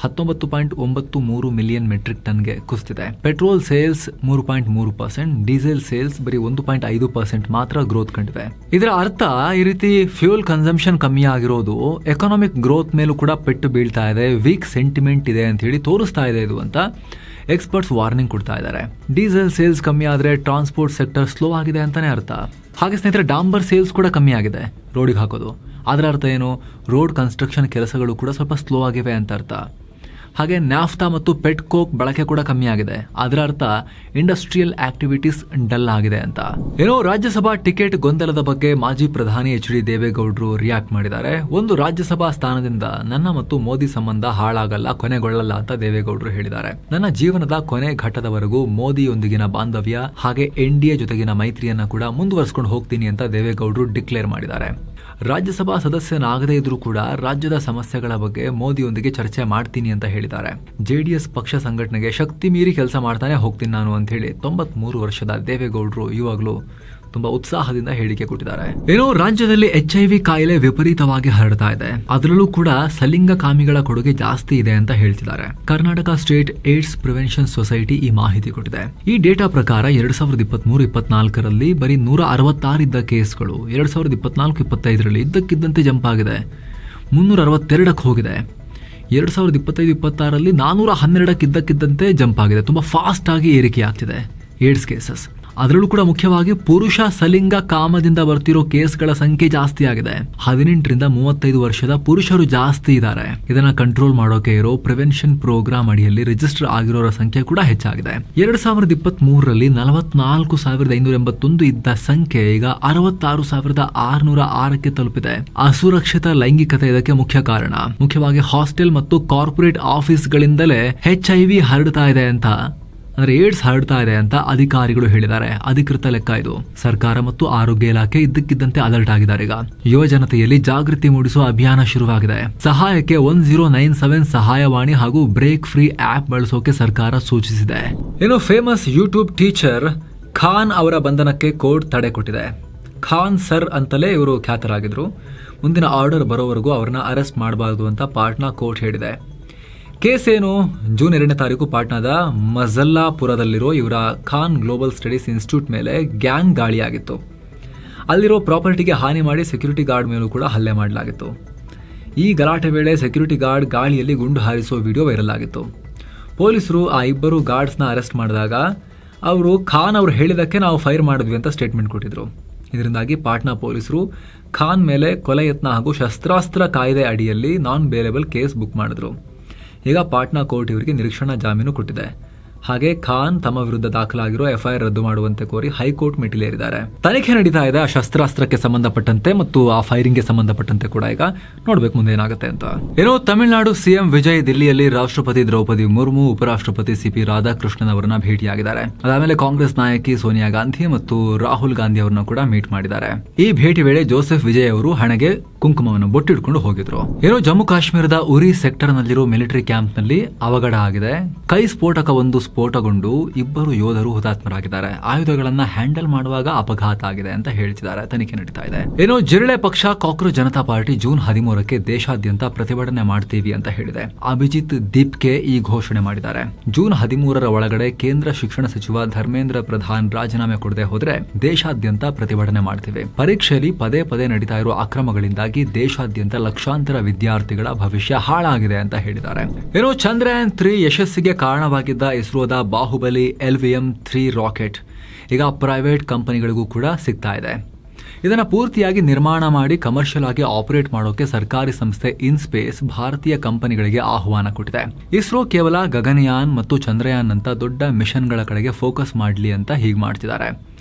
A: 19.93 ಮಿಲಿಯನ್ ಮೆಟ್ರಿಕ್ ಟನ್ಗೆ ಕುಸಿದಿದೆ. ಪೆಟ್ರೋಲ್ ಸೇಲ್ಸ್ 3.3%, ಡೀಸೆಲ್ ಸೇಲ್ಸ್ ಬರೀ 1.5% ಮಾತ್ರ ಗ್ರೋತ್ ಕಂಡಿದೆ. ಇದರ ಅರ್ಥ ಈ ರೀತಿ ಫ್ಯೂಲ್ ಕನ್ಸಂಪ್ಷನ್ ಕಮ್ಮಿ ಆಗಿರೋದು ಎಕನಾಮಿಕ್ ಗ್ರೋತ್ ಮೇಲೂ ಕೂಡ ಪೆಟ್ಟು ಬೀಳ್ತಾ ಇದೆ, ವೀಕ್ ಸೆಂಟಿಮೆಂಟ್ ಇದೆ ಅಂತ ಹೇಳಿ ತೋರಿಸ್ತಾ ಇದೆ ಇದು ಅಂತ ಎಕ್ಸ್ಪರ್ಟ್ಸ್ ವಾರ್ನಿಂಗ್ ಕೊಡ್ತಾ ಇದ್ದಾರೆ. ಡೀಸೆಲ್ ಸೇಲ್ಸ್ ಕಮ್ಮಿ ಆದ್ರೆ ಟ್ರಾನ್ಸ್ಪೋರ್ಟ್ ಸೆಕ್ಟರ್ ಸ್ಲೋ ಆಗಿದೆ ಅಂತಾನೆ ಅರ್ಥ. ಹಾಗೆ ಸ್ನೇಹಿತರೆ, ಡಾಂಬರ್ ಸೇಲ್ಸ್ ಕೂಡ ಕಮ್ಮಿ ಆಗಿದೆ, ರೋಡಿಗೆ ಹಾಕೋದು. ಅದರ ಅರ್ಥ ಏನು? ರೋಡ್ ಕನ್ಸ್ಟ್ರಕ್ಷನ್ ಕೆಲಸಗಳು ಕೂಡ ಸ್ವಲ್ಪ ಸ್ಲೋ ಆಗಿವೆ ಅಂತ ಅರ್ಥ. ಹಾಗೆ ನ್ಯಾಫ್ತಾ ಮತ್ತು ಪೆಟ್ ಕೋಕ್ ಬಳಕೆ ಕೂಡ ಕಮ್ಮಿ ಆಗಿದೆ. ಅದರ ಅರ್ಥ ಇಂಡಸ್ಟ್ರಿಯಲ್ ಆಕ್ಟಿವಿಟೀಸ್ ಡಲ್ ಆಗಿದೆ ಅಂತ. ರಾಜ್ಯಸಭಾ ಟಿಕೆಟ್ ಗೊಂದಲದ ಬಗ್ಗೆ ಮಾಜಿ ಪ್ರಧಾನಿ ಎಚ್ ಡಿ ದೇವೇಗೌಡರು ರಿಯಾಕ್ಟ್ ಮಾಡಿದ್ದಾರೆ. ಒಂದು ರಾಜ್ಯಸಭಾ ಸ್ಥಾನದಿಂದ ನನ್ನ ಮತ್ತು ಮೋದಿ ಸಂಬಂಧ ಹಾಳಾಗಲ್ಲ, ಕೊನೆಗೊಳ್ಳಲ್ಲ ಅಂತ ದೇವೇಗೌಡರು ಹೇಳಿದ್ದಾರೆ. ನನ್ನ ಜೀವನದ ಕೊನೆ ಘಟ್ಟದವರೆಗೂ ಮೋದಿಯೊಂದಿಗಿನ ಬಾಂಧವ್ಯ ಹಾಗೆ ಎನ್ಡಿಎ ಜೊತೆಗಿನ ಮೈತ್ರಿಯನ್ನ ಕೂಡ ಮುಂದುವರಿಸಿಕೊಂಡು ಹೋಗ್ತೀನಿ ಅಂತ ದೇವೇಗೌಡರು ಡಿಕ್ಲೇರ್ ಮಾಡಿದ್ದಾರೆ. ರಾಜ್ಯಸಭಾ ಸದಸ್ಯನಾಗದೇ ಇದ್ರೂ ಕೂಡ ರಾಜ್ಯದ ಸಮಸ್ಯೆಗಳ ಬಗ್ಗೆ ಮೋದಿಯೊಂದಿಗೆ ಚರ್ಚೆ ಮಾಡ್ತೀನಿ ಅಂತ ಹೇಳಿದ್ದಾರೆ. ಜೆಡಿಎಸ್ ಪಕ್ಷ ಸಂಘಟನೆಗೆ ಶಕ್ತಿ ಮೀರಿ ಕೆಲಸ ಮಾಡ್ತಾನೆ ಹೋಗ್ತೀನಿ ನಾನು ಅಂತ ಹೇಳಿ 93 ವರ್ಷದ ದೇವೇಗೌಡರು ಇವಾಗಲೂ ತುಂಬಾ ಉತ್ಸಾಹದಿಂದ ಹೇಳಿಕೆ ಕೊಟ್ಟಿದ್ದಾರೆ. ರಾಜ್ಯದಲ್ಲಿ HIV ಕಾಯಿಲೆ ವಿಪರೀತವಾಗಿ ಹರಡ್ತಾ ಇದೆ. ಅದರಲ್ಲೂ ಕೂಡ ಸಲಿಂಗಕಾಮಿಗಳ ಕೊಡುಗೆ ಜಾಸ್ತಿ ಇದೆ ಅಂತ ಹೇಳ್ತಿದ್ದಾರೆ. Karnataka state AIDS prevention society ಈ ಮಾಹಿತಿ ಕೊಟ್ಟಿದೆ. ಈ ಡೇಟಾ ಪ್ರಕಾರ 2023-24ರಲ್ಲಿ ಬರೀ 166 ಇದ್ದ ಕೇಸ್ಗಳು 2024-25ರಲ್ಲಿ ಇದ್ದಕ್ಕಿದ್ದಂತೆ ಜಂಪ್ ಆಗಿದೆ, 362ಕ್ಕೆ ಹೋಗಿದೆ. 2025-26ರಲ್ಲಿ 412ಕ್ಕೆ ಇದ್ದಕ್ಕಿದ್ದಂತೆ ಜಂಪ್ ಆಗಿದೆ. ತುಂಬಾ ಫಾಸ್ಟ್ ಆಗಿ ಏರಿಕೆ ಆಗ್ತಿದೆ ಏಡ್ಸ್ ಕೇಸಸ್. ಅದರಲ್ಲೂ ಕೂಡ ಮುಖ್ಯವಾಗಿ ಪುರುಷ ಸಲಿಂಗ ಕಾಮದಿಂದ ಬರ್ತಿರೋ ಕೇಸ್ಗಳ ಸಂಖ್ಯೆ ಜಾಸ್ತಿ ಆಗಿದೆ. 18-35 ವರ್ಷದ ಪುರುಷರು ಜಾಸ್ತಿ ಇದ್ದಾರೆ. ಇದನ್ನ ಕಂಟ್ರೋಲ್ ಮಾಡೋಕೆ ಇರೋ ಪ್ರಿವೆನ್ಷನ್ ಪ್ರೋಗ್ರಾಮ್ ಅಡಿಯಲ್ಲಿ ರಿಜಿಸ್ಟರ್ ಆಗಿರೋರ ಸಂಖ್ಯೆ ಕೂಡ ಹೆಚ್ಚಾಗಿದೆ. 2023ರಲ್ಲಿ 44,581 ಇದ್ದ ಸಂಖ್ಯೆ ಈಗ 66,606ಕ್ಕೆ ತಲುಪಿದೆ. ಅಸುರಕ್ಷಿತ ಲೈಂಗಿಕತೆ ಇದಕ್ಕೆ ಮುಖ್ಯ ಕಾರಣ. ಮುಖ್ಯವಾಗಿ ಹಾಸ್ಟೆಲ್ ಮತ್ತು ಕಾರ್ಪೊರೇಟ್ ಆಫೀಸ್ಗಳಿಂದಲೇ HIV ಹರಡ್ತಾ ಇದೆ ಅಂತ, ಅಂದ್ರೆ ಏಡ್ಸ್ ಹರಡ್ತಾ ಇದೆ ಅಂತ ಅಧಿಕಾರಿಗಳು ಹೇಳಿದ್ದಾರೆ. ಅಧಿಕೃತ ಲೆಕ್ಕ ಇದು. ಸರ್ಕಾರ ಮತ್ತು ಆರೋಗ್ಯ ಇಲಾಖೆ ಇದ್ದಕ್ಕಿದ್ದಂತೆ ಅಲರ್ಟ್ ಆಗಿದ್ದಾರೆ. ಈಗ ಯುವ ಜನತೆಯಲ್ಲಿ ಜಾಗೃತಿ ಮೂಡಿಸುವ ಅಭಿಯಾನ ಶುರುವಾಗಿದೆ. ಸಹಾಯಕ್ಕೆ 1097 ಸಹಾಯವಾಣಿ ಹಾಗೂ ಬ್ರೇಕ್ ಫ್ರೀ ಆಪ್ ಬಳಸೋಕೆ ಸರ್ಕಾರ ಸೂಚಿಸಿದೆ. ಫೇಮಸ್ ಯೂಟ್ಯೂಬ್ ಟೀಚರ್ ಖಾನ್ ಅವರ ಬಂಧನಕ್ಕೆ ಕೋರ್ಟ್ ತಡೆ ಕೊಟ್ಟಿದೆ. ಖಾನ್ ಸರ್ ಅಂತಲೇ ಇವರು ಖ್ಯಾತರಾಗಿದ್ರು. ಮುಂದಿನ ಆರ್ಡರ್ ಬರೋವರೆಗೂ ಅವರನ್ನ ಅರೆಸ್ಟ್ ಮಾಡಬಾರದು ಅಂತ ಪಾಟ್ನಾ ಕೋರ್ಟ್ ಹೇಳಿದೆ. ಕೇಸ್ ಏನು? ಜೂನ್ 2ನೇ ತಾರೀಕು ಪಾಟ್ನಾದ ಮಜಲ್ಲಾಪುರದಲ್ಲಿರೋ ಇವರ ಖಾನ್ ಗ್ಲೋಬಲ್ ಸ್ಟಡೀಸ್ ಇನ್ಸ್ಟಿಟ್ಯೂಟ್ ಮೇಲೆ ಗ್ಯಾಂಗ್ ದಾಳಿಯಾಗಿತ್ತು. ಅಲ್ಲಿರೋ ಪ್ರಾಪರ್ಟಿಗೆ ಹಾನಿ ಮಾಡಿ ಸೆಕ್ಯೂರಿಟಿ ಗಾರ್ಡ್ ಮೇಲೂ ಕೂಡ ಹಲ್ಲೆ ಮಾಡಲಾಗಿತ್ತು. ಈ ಗಲಾಟೆ ವೇಳೆ ಸೆಕ್ಯೂರಿಟಿ ಗಾರ್ಡ್ ಗಾಳಿಯಲ್ಲಿ ಗುಂಡು ಹಾರಿಸೋ ವಿಡಿಯೋ ವೈರಲ್ ಆಗಿತ್ತು. ಪೊಲೀಸರು ಆ ಇಬ್ಬರು ಗಾರ್ಡ್ಸ್ನ ಅರೆಸ್ಟ್ ಮಾಡಿದಾಗ ಅವರು ಖಾನ್ ಅವರು ಹೇಳಿದಕ್ಕೆ ನಾವು ಫೈರ್ ಮಾಡಿದ್ವಿ ಅಂತ ಸ್ಟೇಟ್ಮೆಂಟ್ ಕೊಟ್ಟಿದ್ರು. ಇದರಿಂದಾಗಿ ಪಾಟ್ನಾ ಪೊಲೀಸರು ಖಾನ್ ಮೇಲೆ ಕೊಲೆ ಯತ್ನ ಹಾಗೂ ಶಸ್ತ್ರಾಸ್ತ್ರ ಕಾಯ್ದೆ ಅಡಿಯಲ್ಲಿ ನಾನ್ ಬೇಲೇಬಲ್ ಕೇಸ್ ಬುಕ್ ಮಾಡಿದ್ರು. ಈಗ ಪಾಟ್ನಾ ಕೋರ್ಟ್ ಇವರಿಗೆ ನಿರೀಕ್ಷಣಾ ಜಾಮೀನು ಕೊಟ್ಟಿದೆ. ಹಾಗೆ ಖಾನ್ ತಮ್ಮ ವಿರುದ್ಧ ದಾಖಲಾಗಿರೋ FIR ರದ್ದು ಮಾಡುವಂತೆ ಕೋರಿ ಹೈಕೋರ್ಟ್ ಮೆಟ್ಟಿಲೇರಿದ್ದಾರೆ. ತನಿಖೆ ನಡೀತಾ ಇದೆ ಆ ಶಸ್ತ್ರಾಸ್ತ್ರಕ್ಕೆ ಸಂಬಂಧಪಟ್ಟಂತೆ ಮತ್ತು ಆ ಫೈರಿಂಗ್ಗೆ ಸಂಬಂಧಪಟ್ಟಂತೆ ಕೂಡ. ಈಗ ನೋಡ್ಬೇಕು ಮುಂದೆ ಏನಾಗುತ್ತೆ ಅಂತ. ತಮಿಳುನಾಡು ಸಿಎಂ ವಿಜಯ್ ದಿಲ್ಲಿಯಲ್ಲಿ ರಾಷ್ಟ್ರಪತಿ ದ್ರೌಪದಿ ಮುರ್ಮು, ಉಪರಾಷ್ಟ್ರಪತಿ CP ರಾಧಾಕೃಷ್ಣನ್ ಅವರನ್ನ ಭೇಟಿಯಾಗಿದ್ದಾರೆ. ಅದಾದ್ಮೇಲೆ ಕಾಂಗ್ರೆಸ್ ನಾಯಕಿ ಸೋನಿಯಾ ಗಾಂಧಿ ಮತ್ತು ರಾಹುಲ್ ಗಾಂಧಿ ಅವರನ್ನ ಕೂಡ ಮೀಟ್ ಮಾಡಿದ್ದಾರೆ. ಈ ಭೇಟಿ ವೇಳೆ ಜೋಸೆಫ್ ವಿಜಯ್ ಅವರು ಹಣೆಗೆ ಕುಂಕುಮವನ್ನು ಬೊಟ್ಟಿಡ್ಕೊಂಡು ಹೋಗಿದ್ರು. ಜಮ್ಮು ಕಾಶ್ಮೀರದ ಉರಿ ಸೆಕ್ಟರ್ ನಲ್ಲಿರೋ ಮಿಲಿಟರಿ ಕ್ಯಾಂಪ್ ನಲ್ಲಿ ಅವಘಡ ಆಗಿದೆ. ಕೈ ಸ್ಫೋಟಕವೊಂದು ಸ್ಫೋಟಗೊಂಡು ಇಬ್ಬರು ಯೋಧರು ಹುತಾತ್ಮರಾಗಿದ್ದಾರೆ. ಆಯುಧಗಳನ್ನ ಹ್ಯಾಂಡಲ್ ಮಾಡುವಾಗ ಅಪಘಾತ ಆಗಿದೆ ಅಂತ ಹೇಳ್ತಿದ್ದಾರೆ. ತನಿಖೆ ನಡೀತಾ ಇದೆ. ಜಿರಳೆ ಪಕ್ಷ ಕಾಕ್ರೋಚ್ ಜನತಾ ಪಾರ್ಟಿ ಜೂನ್ 13ಕ್ಕೆ ದೇಶಾದ್ಯಂತ ಪ್ರತಿಭಟನೆ ಮಾಡ್ತೀವಿ ಅಂತ ಹೇಳಿದೆ. ಅಭಿಜಿತ್ ದೀಪ್ಗೆ ಈ ಘೋಷಣೆ ಮಾಡಿದ್ದಾರೆ. ಜೂನ್ 13ರ ಒಳಗಡೆ ಕೇಂದ್ರ ಶಿಕ್ಷಣ ಸಚಿವ ಧರ್ಮೇಂದ್ರ ಪ್ರಧಾನ್ ರಾಜೀನಾಮೆ ಕೊಡದೆ ಹೋದ್ರೆ ದೇಶಾದ್ಯಂತ ಪ್ರತಿಭಟನೆ ಮಾಡ್ತೀವಿ. ಪರೀಕ್ಷೆಯಲ್ಲಿ ಪದೇ ಪದೇ ನಡೀತಾ ಇರುವ ಅಕ್ರಮಗಳಿಂದಾಗಿ ದೇಶಾದ್ಯಂತ ಲಕ್ಷಾಂತರ ವಿದ್ಯಾರ್ಥಿಗಳ ಭವಿಷ್ಯ ಹಾಳಾಗಿದೆ ಅಂತ ಹೇಳಿದ್ದಾರೆ. ಚಂದ್ರಯಾನ್ 3 ಯಶಸ್ಸಿಗೆ ಕಾರಣವಾಗಿದ್ದ ಇಸ್ರೋದ ಬಾಹುಬಲಿ LVM-3 ರಾಕೆಟ್ ಈಗ ಪ್ರೈವೇಟ್ ಕಂಪನಿಗಳಿಗೂ ಕೂಡ ಸಿಗ್ತಾ ಇದೆ. ಇದನ್ನ ಪೂರ್ತಿಯಾಗಿ ನಿರ್ಮಾಣ ಮಾಡಿ ಕಮರ್ಷಿಯಲ್ ಆಗಿ ಆಪರೇಟ್ ಮಾಡೋಕೆ ಸರ್ಕಾರಿ ಸಂಸ್ಥೆ ಇನ್ಸ್ಪೇಸ್ ಭಾರತೀಯ ಕಂಪನಿಗಳಿಗೆ ಆಹ್ವಾನ ಕೊಟ್ಟಿದೆ. ಇಸ್ರೋ ಕೇವಲ ಗಗನಯಾನ್ ಮತ್ತು ಚಂದ್ರಯಾನ್ ಅಂತ ದೊಡ್ಡ ಮಿಷನ್ಗಳ ಕಡೆಗೆ ಫೋಕಸ್ ಮಾಡಲಿ ಅಂತ ಹೀಗೆ ಮಾಡ್ತಿದ್ದಾರೆ.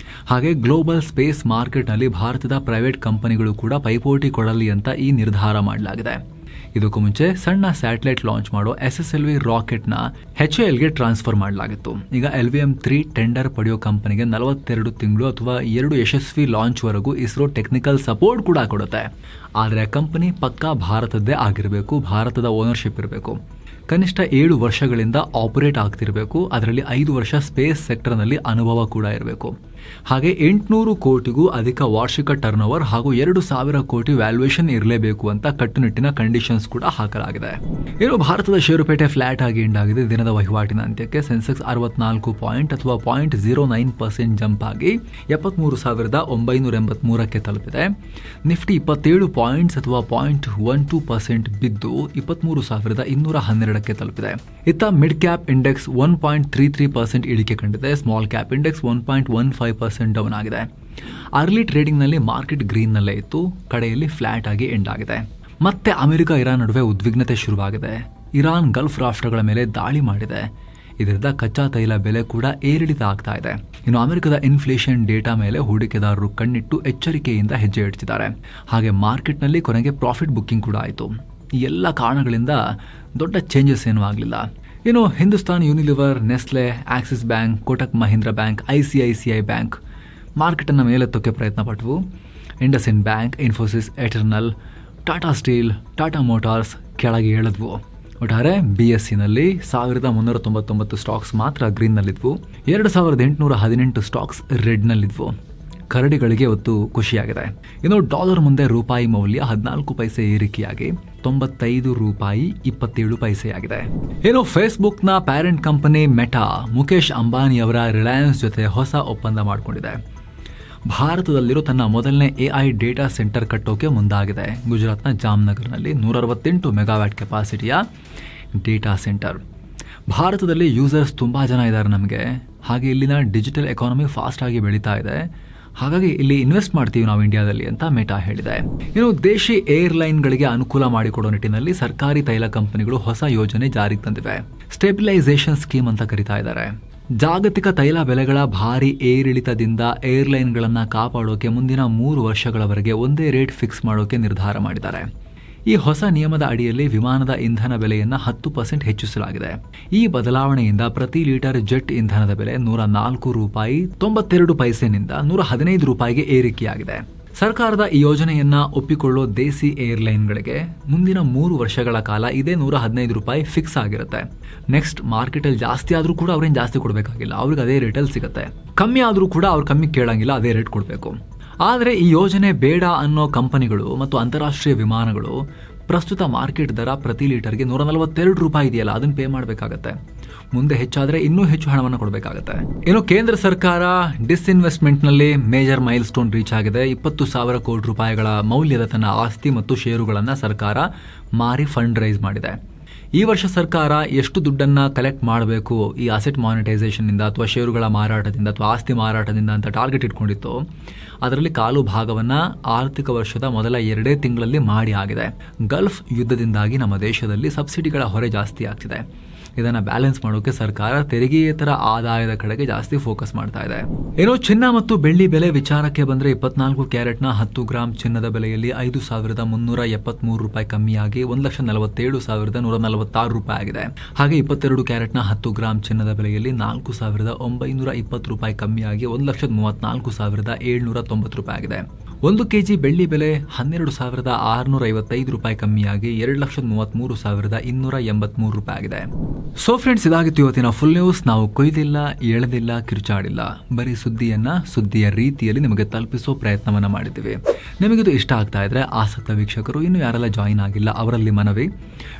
A: ಹಾಗೆ ಗ್ಲೋಬಲ್ ಸ್ಪೇಸ್ ಮಾರ್ಕೆಟ್ನಲ್ಲಿ ಭಾರತದ ಪ್ರೈವೇಟ್ ಕಂಪನಿಗಳು ಕೂಡ ಪೈಪೋಟಿ ಕೊಡಲಿ ಅಂತ ಈ ನಿರ್ಧಾರ ಮಾಡಲಾಗಿದೆ. ಇದಕ್ಕೂ ಮುಂಚೆ ಸಣ್ಣ ಸ್ಯಾಟಲೈಟ್ ಲಾಂಚ್ ಮಾಡೋ SSLV ರಾಕೆಟ್ನ HALಗೆ ಟ್ರಾನ್ಸ್ಫರ್ ಮಾಡಲಾಗಿತ್ತು. ಈಗ LVM-3 ಟೆಂಡರ್ ಪಡೆಯೋ ಕಂಪನಿಗೆ 42 ತಿಂಗಳು ಅಥವಾ 2 ಯಶಸ್ವಿ ಲಾಂಚ್ ವರೆಗೂ ಇಸ್ರೋ ಟೆಕ್ನಿಕಲ್ ಸಪೋರ್ಟ್ ಕೂಡ ಕೊಡುತ್ತೆ. ಆದರೆ ಕಂಪನಿ ಪಕ್ಕಾ ಭಾರತದ್ದೇ ಆಗಿರಬೇಕು, ಭಾರತದ ಓನರ್ಶಿಪ್ ಇರಬೇಕು, ಕನಿಷ್ಠ 7 ವರ್ಷಗಳಿಂದ ಆಪರೇಟ್ ಆಗ್ತಿರಬೇಕು, ಅದರಲ್ಲಿ 5 ವರ್ಷ ಸ್ಪೇಸ್ ಸೆಕ್ಟರ್ನಲ್ಲಿ ಅನುಭವ ಕೂಡ ಇರಬೇಕು. ಹಾಗೆ 800 ಕೋಟಿಗೂ ಅಧಿಕ ವಾರ್ಷಿಕ ಟರ್ನ್ ಓವರ್ ಹಾಗೂ 2,000 ಕೋಟಿ ವ್ಯಾಲ್ಯೂಯೇಷನ್ ಇರಲೇಬೇಕು ಅಂತ ಕಟ್ಟುನಿಟ್ಟಿನ ಕಂಡೀಷನ್ಸ್ ಕೂಡ ಹಾಕಲಾಗಿದೆ. ಇನ್ನು ಭಾರತದ ಷೇರುಪೇಟೆ ಫ್ಲಾಟ್ ಆಗಿ ಎಂಡ್ ಆಗಿದೆ. ದಿನದ ವಹಿವಾಟಿನ ಅಂತ್ಯಕ್ಕೆ ಸೆನ್ಸೆಕ್ಸ್ 64 ಪಾಯಿಂಟ್ ಅಥವಾ 0.09% ಜಂಪ್ ಆಗಿ 73,983ಕ್ಕೆ ತಲುಪಿದೆ. ನಿಫ್ಟಿ 27 ಪಾಯಿಂಟ್ಸ್ ಅಥವಾ 0.12% ಬಿದ್ದು 23,212ಕ್ಕೆ ತಲುಪಿದೆ. ಇತ್ತ ಮಿಡ್ ಕ್ಯಾಪ್ ಇಂಡೆಕ್ಸ್ 1.33% ಇಳಿಕೆ ಕಂಡಿದೆ. ಸ್ಮಾಲ್ ಕ್ಯಾಪ್ ಇಂಡೆಕ್ಸ್ 1.15% ಡೌನ್ ಆಗಿದೆ. ಅರ್ಲಿ ಟ್ರೇಡಿಂಗ್ನಲ್ಲಿ ಮಾರ್ಕೆಟ್ ಗ್ರೀನ್ನಲ್ಲೇ ಇತ್ತು, ಕಡೆಯಲ್ಲಿ ಫ್ಲಾಟ್ ಆಗಿ ಎಂಡ್ ಆಗಿದೆ. ಮತ್ತೆ ಅಮೆರಿಕ ಇರಾನ್ ನಡುವೆ ಉದ್ವಿಗ್ನತೆ ಶುರುವಾಗಿದೆ. ಇರಾನ್ ಗಲ್ಫ್ ರಾಷ್ಟ್ರಗಳ ಮೇಲೆ ದಾಳಿ ಮಾಡಿದೆ. ಇದರಿಂದ ಕಚ್ಚಾ ತೈಲ ಬೆಲೆ ಕೂಡ ಏರಿಳಿತ ಆಗ್ತಾ ಇದೆ. ಇನ್ನು ಅಮೆರಿಕದ ಇನ್ಫ್ಲೇಷನ್ ಡೇಟಾ ಮೇಲೆ ಹೂಡಿಕೆದಾರರು ಕಣ್ಣಿಟ್ಟು ಎಚ್ಚರಿಕೆಯಿಂದ ಹೆಜ್ಜೆ ಇಡ್ತಿದ್ದಾರೆ. ಹಾಗೆ ಮಾರ್ಕೆಟ್ನಲ್ಲಿ ಕೊನೆಗೆ ಪ್ರಾಫಿಟ್ ಬುಕ್ಕಿಂಗ್ ಕೂಡ ಆಯಿತು. ಈ ಎಲ್ಲ ಕಾರಣಗಳಿಂದ ದೊಡ್ಡ ಚೇಂಜಸ್ ಏನೂ ಆಗಲಿಲ್ಲ. ಇನ್ನು Hindustan Unilever, Nestle, Axis Bank, Kotak Mahindra Bank, ICICI Bank ಮಾರ್ಕೆಟನ್ನು ಮೇಲೆತ್ತೋಕೆ ಪ್ರಯತ್ನ ಪಟ್ಟವು. IndusInd Bank, Infosys, Eternal, Tata Steel, Tata Motors ಕೆಳಗೆ ಇಳಿದ್ವು. ಒಟ್ಟಾರೆ BSEನಲ್ಲಿ 1,399 ಸ್ಟಾಕ್ಸ್ ಮಾತ್ರ ಗ್ರೀನ್ನಲ್ಲಿದ್ವು. 2,818 ಸ್ಟಾಕ್ಸ್ ರೆಡ್ನಲ್ಲಿದ್ವು. ಕರಡಿಗಳಿಗೆ ಇವತ್ತು ಖುಷಿಯಾಗಿದೆ. ಇನ್ನು ಡಾಲರ್ ಮುಂದೆ ರೂಪಾಯಿ ಮೌಲ್ಯ 14 ಪೈಸೆ ಏರಿಕೆಯಾಗಿ 95 ರೂಪಾಯಿ 27 ಪೈಸೆಯಾಗಿದೆ. ಇನ್ನು ಫೇಸ್ಬುಕ್ನ ಪ್ಯಾರೆಂಟ್ ಕಂಪನಿ ಮೆಟಾ ಮುಖೇಶ್ ಅಂಬಾನಿಯವರ ರಿಲಯನ್ಸ್ ಜೊತೆ ಹೊಸ ಒಪ್ಪಂದ ಮಾಡಿಕೊಂಡಿದೆ. ಭಾರತದಲ್ಲಿರೋ ತನ್ನ ಮೊದಲನೇ AI ಡೇಟಾ ಸೆಂಟರ್ ಕಟ್ಟೋಕೆ ಮುಂದಾಗಿದೆ. ಗುಜರಾತ್ನ ಜಾಮ್ನಗರ್ನಲ್ಲಿ 168 ಮೆಗಾವ್ಯಾಟ್ ಕೆಪಾಸಿಟಿಯ ಡೇಟಾ ಸೆಂಟರ್. ಭಾರತದಲ್ಲಿ ಯೂಸರ್ಸ್ ತುಂಬ ಜನ ಇದ್ದಾರೆ ನಮಗೆ. ಹಾಗೆ ಇಲ್ಲಿನ ಡಿಜಿಟಲ್ ಎಕಾನಮಿ ಫಾಸ್ಟ್ ಆಗಿ ಬೆಳೀತಾ ಇದೆ. ಹಾಗಾಗಿ ಇಲ್ಲಿ ಇನ್ವೆಸ್ಟ್ ಮಾಡ್ತೀವಿ ನಾವು ಇಂಡಿಯಾದಲ್ಲಿ ಅಂತ ಮೆಟಾ ಹೇಳಿದೆ. ಇನ್ನು ದೇಶಿ ಏರ್ಲೈನ್ಗಳಿಗೆ ಅನುಕೂಲ ಮಾಡಿಕೊಡೋ ನಿಟ್ಟಿನಲ್ಲಿ ಸರ್ಕಾರಿ ತೈಲ ಕಂಪನಿಗಳು ಹೊಸ ಯೋಜನೆ ಜಾರಿಗೆ ತಂದಿವೆ. ಸ್ಟೆಬಿಲೈಸೇಷನ್ ಸ್ಕೀಮ್ ಅಂತ ಕರೀತಾ ಇದ್ದಾರೆ. ಜಾಗತಿಕ ತೈಲ ಬೆಲೆಗಳ ಭಾರಿ ಏರಿಳಿತದಿಂದ ಏರ್ಲೈನ್ಗಳನ್ನು ಕಾಪಾಡೋಕೆ ಮುಂದಿನ 3 ವರ್ಷಗಳವರೆಗೆ ಒಂದೇ ರೇಟ್ ಫಿಕ್ಸ್ ಮಾಡೋಕೆ ನಿರ್ಧಾರ ಮಾಡಿದ್ದಾರೆ. ಈ ಹೊಸ ನಿಯಮದ ಅಡಿಯಲ್ಲಿ ವಿಮಾನದ ಇಂಧನ ಬೆಲೆಯನ್ನು 10% ಹೆಚ್ಚಿಸಲಾಗಿದೆ. ಈ ಬದಲಾವಣೆಯಿಂದ ಪ್ರತಿ ಲೀಟರ್ ಜೆಟ್ ಇಂಧನದ ಬೆಲೆ 104 ರೂಪಾಯಿ 92 ಪೈಸೆನಿಂದ 115 ರೂಪಾಯಿಗೆ ಏರಿಕೆಯಾಗಿದೆ. ಸರ್ಕಾರದ ಈ ಯೋಜನೆಯನ್ನ ಒಪ್ಪಿಕೊಳ್ಳೋ ದೇಸಿ ಏರ್ಲೈನ್ಗಳಿಗೆ ಮುಂದಿನ 3 ವರ್ಷಗಳ ಕಾಲ ಇದೇ 115 ರೂಪಾಯಿ ಫಿಕ್ಸ್ ಆಗಿರುತ್ತೆ. ನೆಕ್ಸ್ಟ್ ಮಾರ್ಕೆಟಲ್ಲಿ ಜಾಸ್ತಿ ಆದರೂ ಕೂಡ ಅವ್ರೇನು ಜಾಸ್ತಿ ಕೊಡಬೇಕಾಗಿಲ್ಲ, ಅವ್ರಿಗೆ ಅದೇ ರೇಟಲ್ಲಿ ಸಿಗುತ್ತೆ. ಕಮ್ಮಿ ಆದರೂ ಕೂಡ ಅವ್ರು ಕಮ್ಮಿ ಕೇಳಂಗಿಲ್ಲ, ಅದೇ ರೇಟ್ ಕೊಡಬೇಕು. ಆದರೆ ಈ ಯೋಜನೆ ಬೇಡ ಅನ್ನೋ ಕಂಪನಿಗಳು ಮತ್ತು ಅಂತಾರಾಷ್ಟ್ರೀಯ ವಿಮಾನಗಳು ಪ್ರಸ್ತುತ ಮಾರ್ಕೆಟ್ ದರ ಪ್ರತಿ ಲೀಟರ್ಗೆ 142 ರೂಪಾಯಿ ಇದೆಯಲ್ಲ, ಅದನ್ನು ಪೇ ಮಾಡಬೇಕಾಗತ್ತೆ. ಮುಂದೆ ಹೆಚ್ಚಾದರೆ ಇನ್ನೂ ಹೆಚ್ಚು ಹಣವನ್ನು ಕೊಡಬೇಕಾಗತ್ತೆ. ಇನ್ನು ಕೇಂದ್ರ ಸರ್ಕಾರ ಡಿಸ್ಇನ್ವೆಸ್ಟ್ಮೆಂಟ್ನಲ್ಲಿ ಮೇಜರ್ ಮೈಲ್ ಸ್ಟೋನ್ ರೀಚ್ ಆಗಿದೆ. 20,000 ಕೋಟಿ ರೂಪಾಯಿಗಳ ಮೌಲ್ಯದ ತನ್ನ ಆಸ್ತಿ ಮತ್ತು ಷೇರುಗಳನ್ನು ಸರ್ಕಾರ ಮಾರಿ ಫಂಡ್ ರೈಸ್ ಮಾಡಿದೆ. ಈ ವರ್ಷ ಸರ್ಕಾರ ಎಷ್ಟು ದುಡ್ಡನ್ನು ಕಲೆಕ್ಟ್ ಮಾಡಬೇಕು ಈ ಅಸೆಟ್ ಮಾನಿಟೈಸೇಷನ್ನಿಂದ ಅಥವಾ ಷೇರುಗಳ ಮಾರಾಟದಿಂದ ಅಥವಾ ಆಸ್ತಿ ಮಾರಾಟದಿಂದ ಅಂತ ಟಾರ್ಗೆಟ್ ಇಟ್ಕೊಂಡಿತ್ತು, ಅದರಲ್ಲಿ ಕಾಲು ಭಾಗವನ್ನು ಆರ್ಥಿಕ ವರ್ಷದ ಮೊದಲ 2 ತಿಂಗಳಲ್ಲಿ ಮಾಡಿ ಆಗಿದೆ. ಗಲ್ಫ್ ಯುದ್ಧದಿಂದಾಗಿ ನಮ್ಮ ದೇಶದಲ್ಲಿ ಸಬ್ಸಿಡಿಗಳ ಹೊರೆ ಜಾಸ್ತಿ ಆಗ್ತಿದೆ. ಇದನ್ನು ಬ್ಯಾಲೆನ್ಸ್ ಮಾಡೋಕೆ ಸರ್ಕಾರ ತೆರಿಗೆಯೇತರ ಆದಾಯದ ಕಡೆಗೆ ಜಾಸ್ತಿ ಫೋಕಸ್ ಮಾಡ್ತಾ ಇದೆ. ಏನೋ ಚಿನ್ನ ಮತ್ತು ಬೆಳ್ಳಿ ಬೆಲೆ ವಿಚಾರಕ್ಕೆ ಬಂದರೆ 24 ಕ್ಯಾರೆಟ್ನ 10 ಗ್ರಾಂ ಚಿನ್ನದ ಬೆಲೆಯಲ್ಲಿ 5,373 ರೂಪಾಯಿ ಕಮ್ಮಿಯಾಗಿ 1,47,146 ರೂಪಾಯಿ ಆಗಿದೆ. ಹಾಗೆ 22 ಕ್ಯಾರೆಟ್ನ 10 ಗ್ರಾಂ ಚಿನ್ನದ ಬೆಲೆಯಲ್ಲಿ 4,920 ರೂಪಾಯಿ ಕಮ್ಮಿಯಾಗಿ 1,34,790 ರೂಪಾಯಿ ಆಗಿದೆ. 1 ಕೆಜಿ ಬೆಳ್ಳಿ ಬೆಲೆ 12,655 ರೂಪಾಯಿ ಕಮ್ಮಿಯಾಗಿ 2,33,283 ರೂಪಾಯಿ ಆಗಿದೆ. ಸೊ ಫ್ರೆಂಡ್ಸ್, ಇದಾಗಿತ್ತು ಇವತ್ತಿನ ಫುಲ್ ನ್ಯೂಸ್. ನಾವು ಕೊಯ್ದಿಲ್ಲ, ಎಳೆದಿಲ್ಲ, ಕಿರುಚಾಡಿಲ್ಲ, ಬರೀ ಸುದ್ದಿಯ ರೀತಿಯಲ್ಲಿ ನಿಮಗೆ ತಲುಪಿಸೋ ಪ್ರಯತ್ನವನ್ನ ಮಾಡಿದ್ದೀವಿ. ನಿಮಗಿದು ಇಷ್ಟ ಆಗ್ತಾ ಇದ್ರೆ ಆಸಕ್ತ ವೀಕ್ಷಕರು ಇನ್ನೂ ಯಾರೆಲ್ಲ ಜಾಯಿನ್ ಆಗಿಲ್ಲ ಅವರಲ್ಲಿ ಮನವಿ,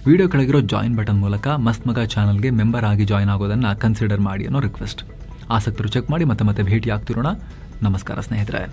A: ವಿಡಿಯೋ ಕೆಳಗಿರೋ ಜಾಯಿನ್ ಬಟನ್ ಮೂಲಕ ಮಸ್ತ್ ಮಗ ಚಾನಲ್ಗೆ ಮೆಂಬರ್ ಆಗಿ ಜಾಯಿನ್ ಆಗೋದನ್ನ ಕನ್ಸಿಡರ್ ಮಾಡಿ ಅನ್ನೋ ರಿಕ್ವೆಸ್ಟ್. ಆಸಕ್ತರು ಚೆಕ್ ಮಾಡಿ ಮತ್ತೆ ಭೇಟಿ ಆಗ್ತಿರೋಣ. ನಮಸ್ಕಾರ ಸ್ನೇಹಿತರೆ.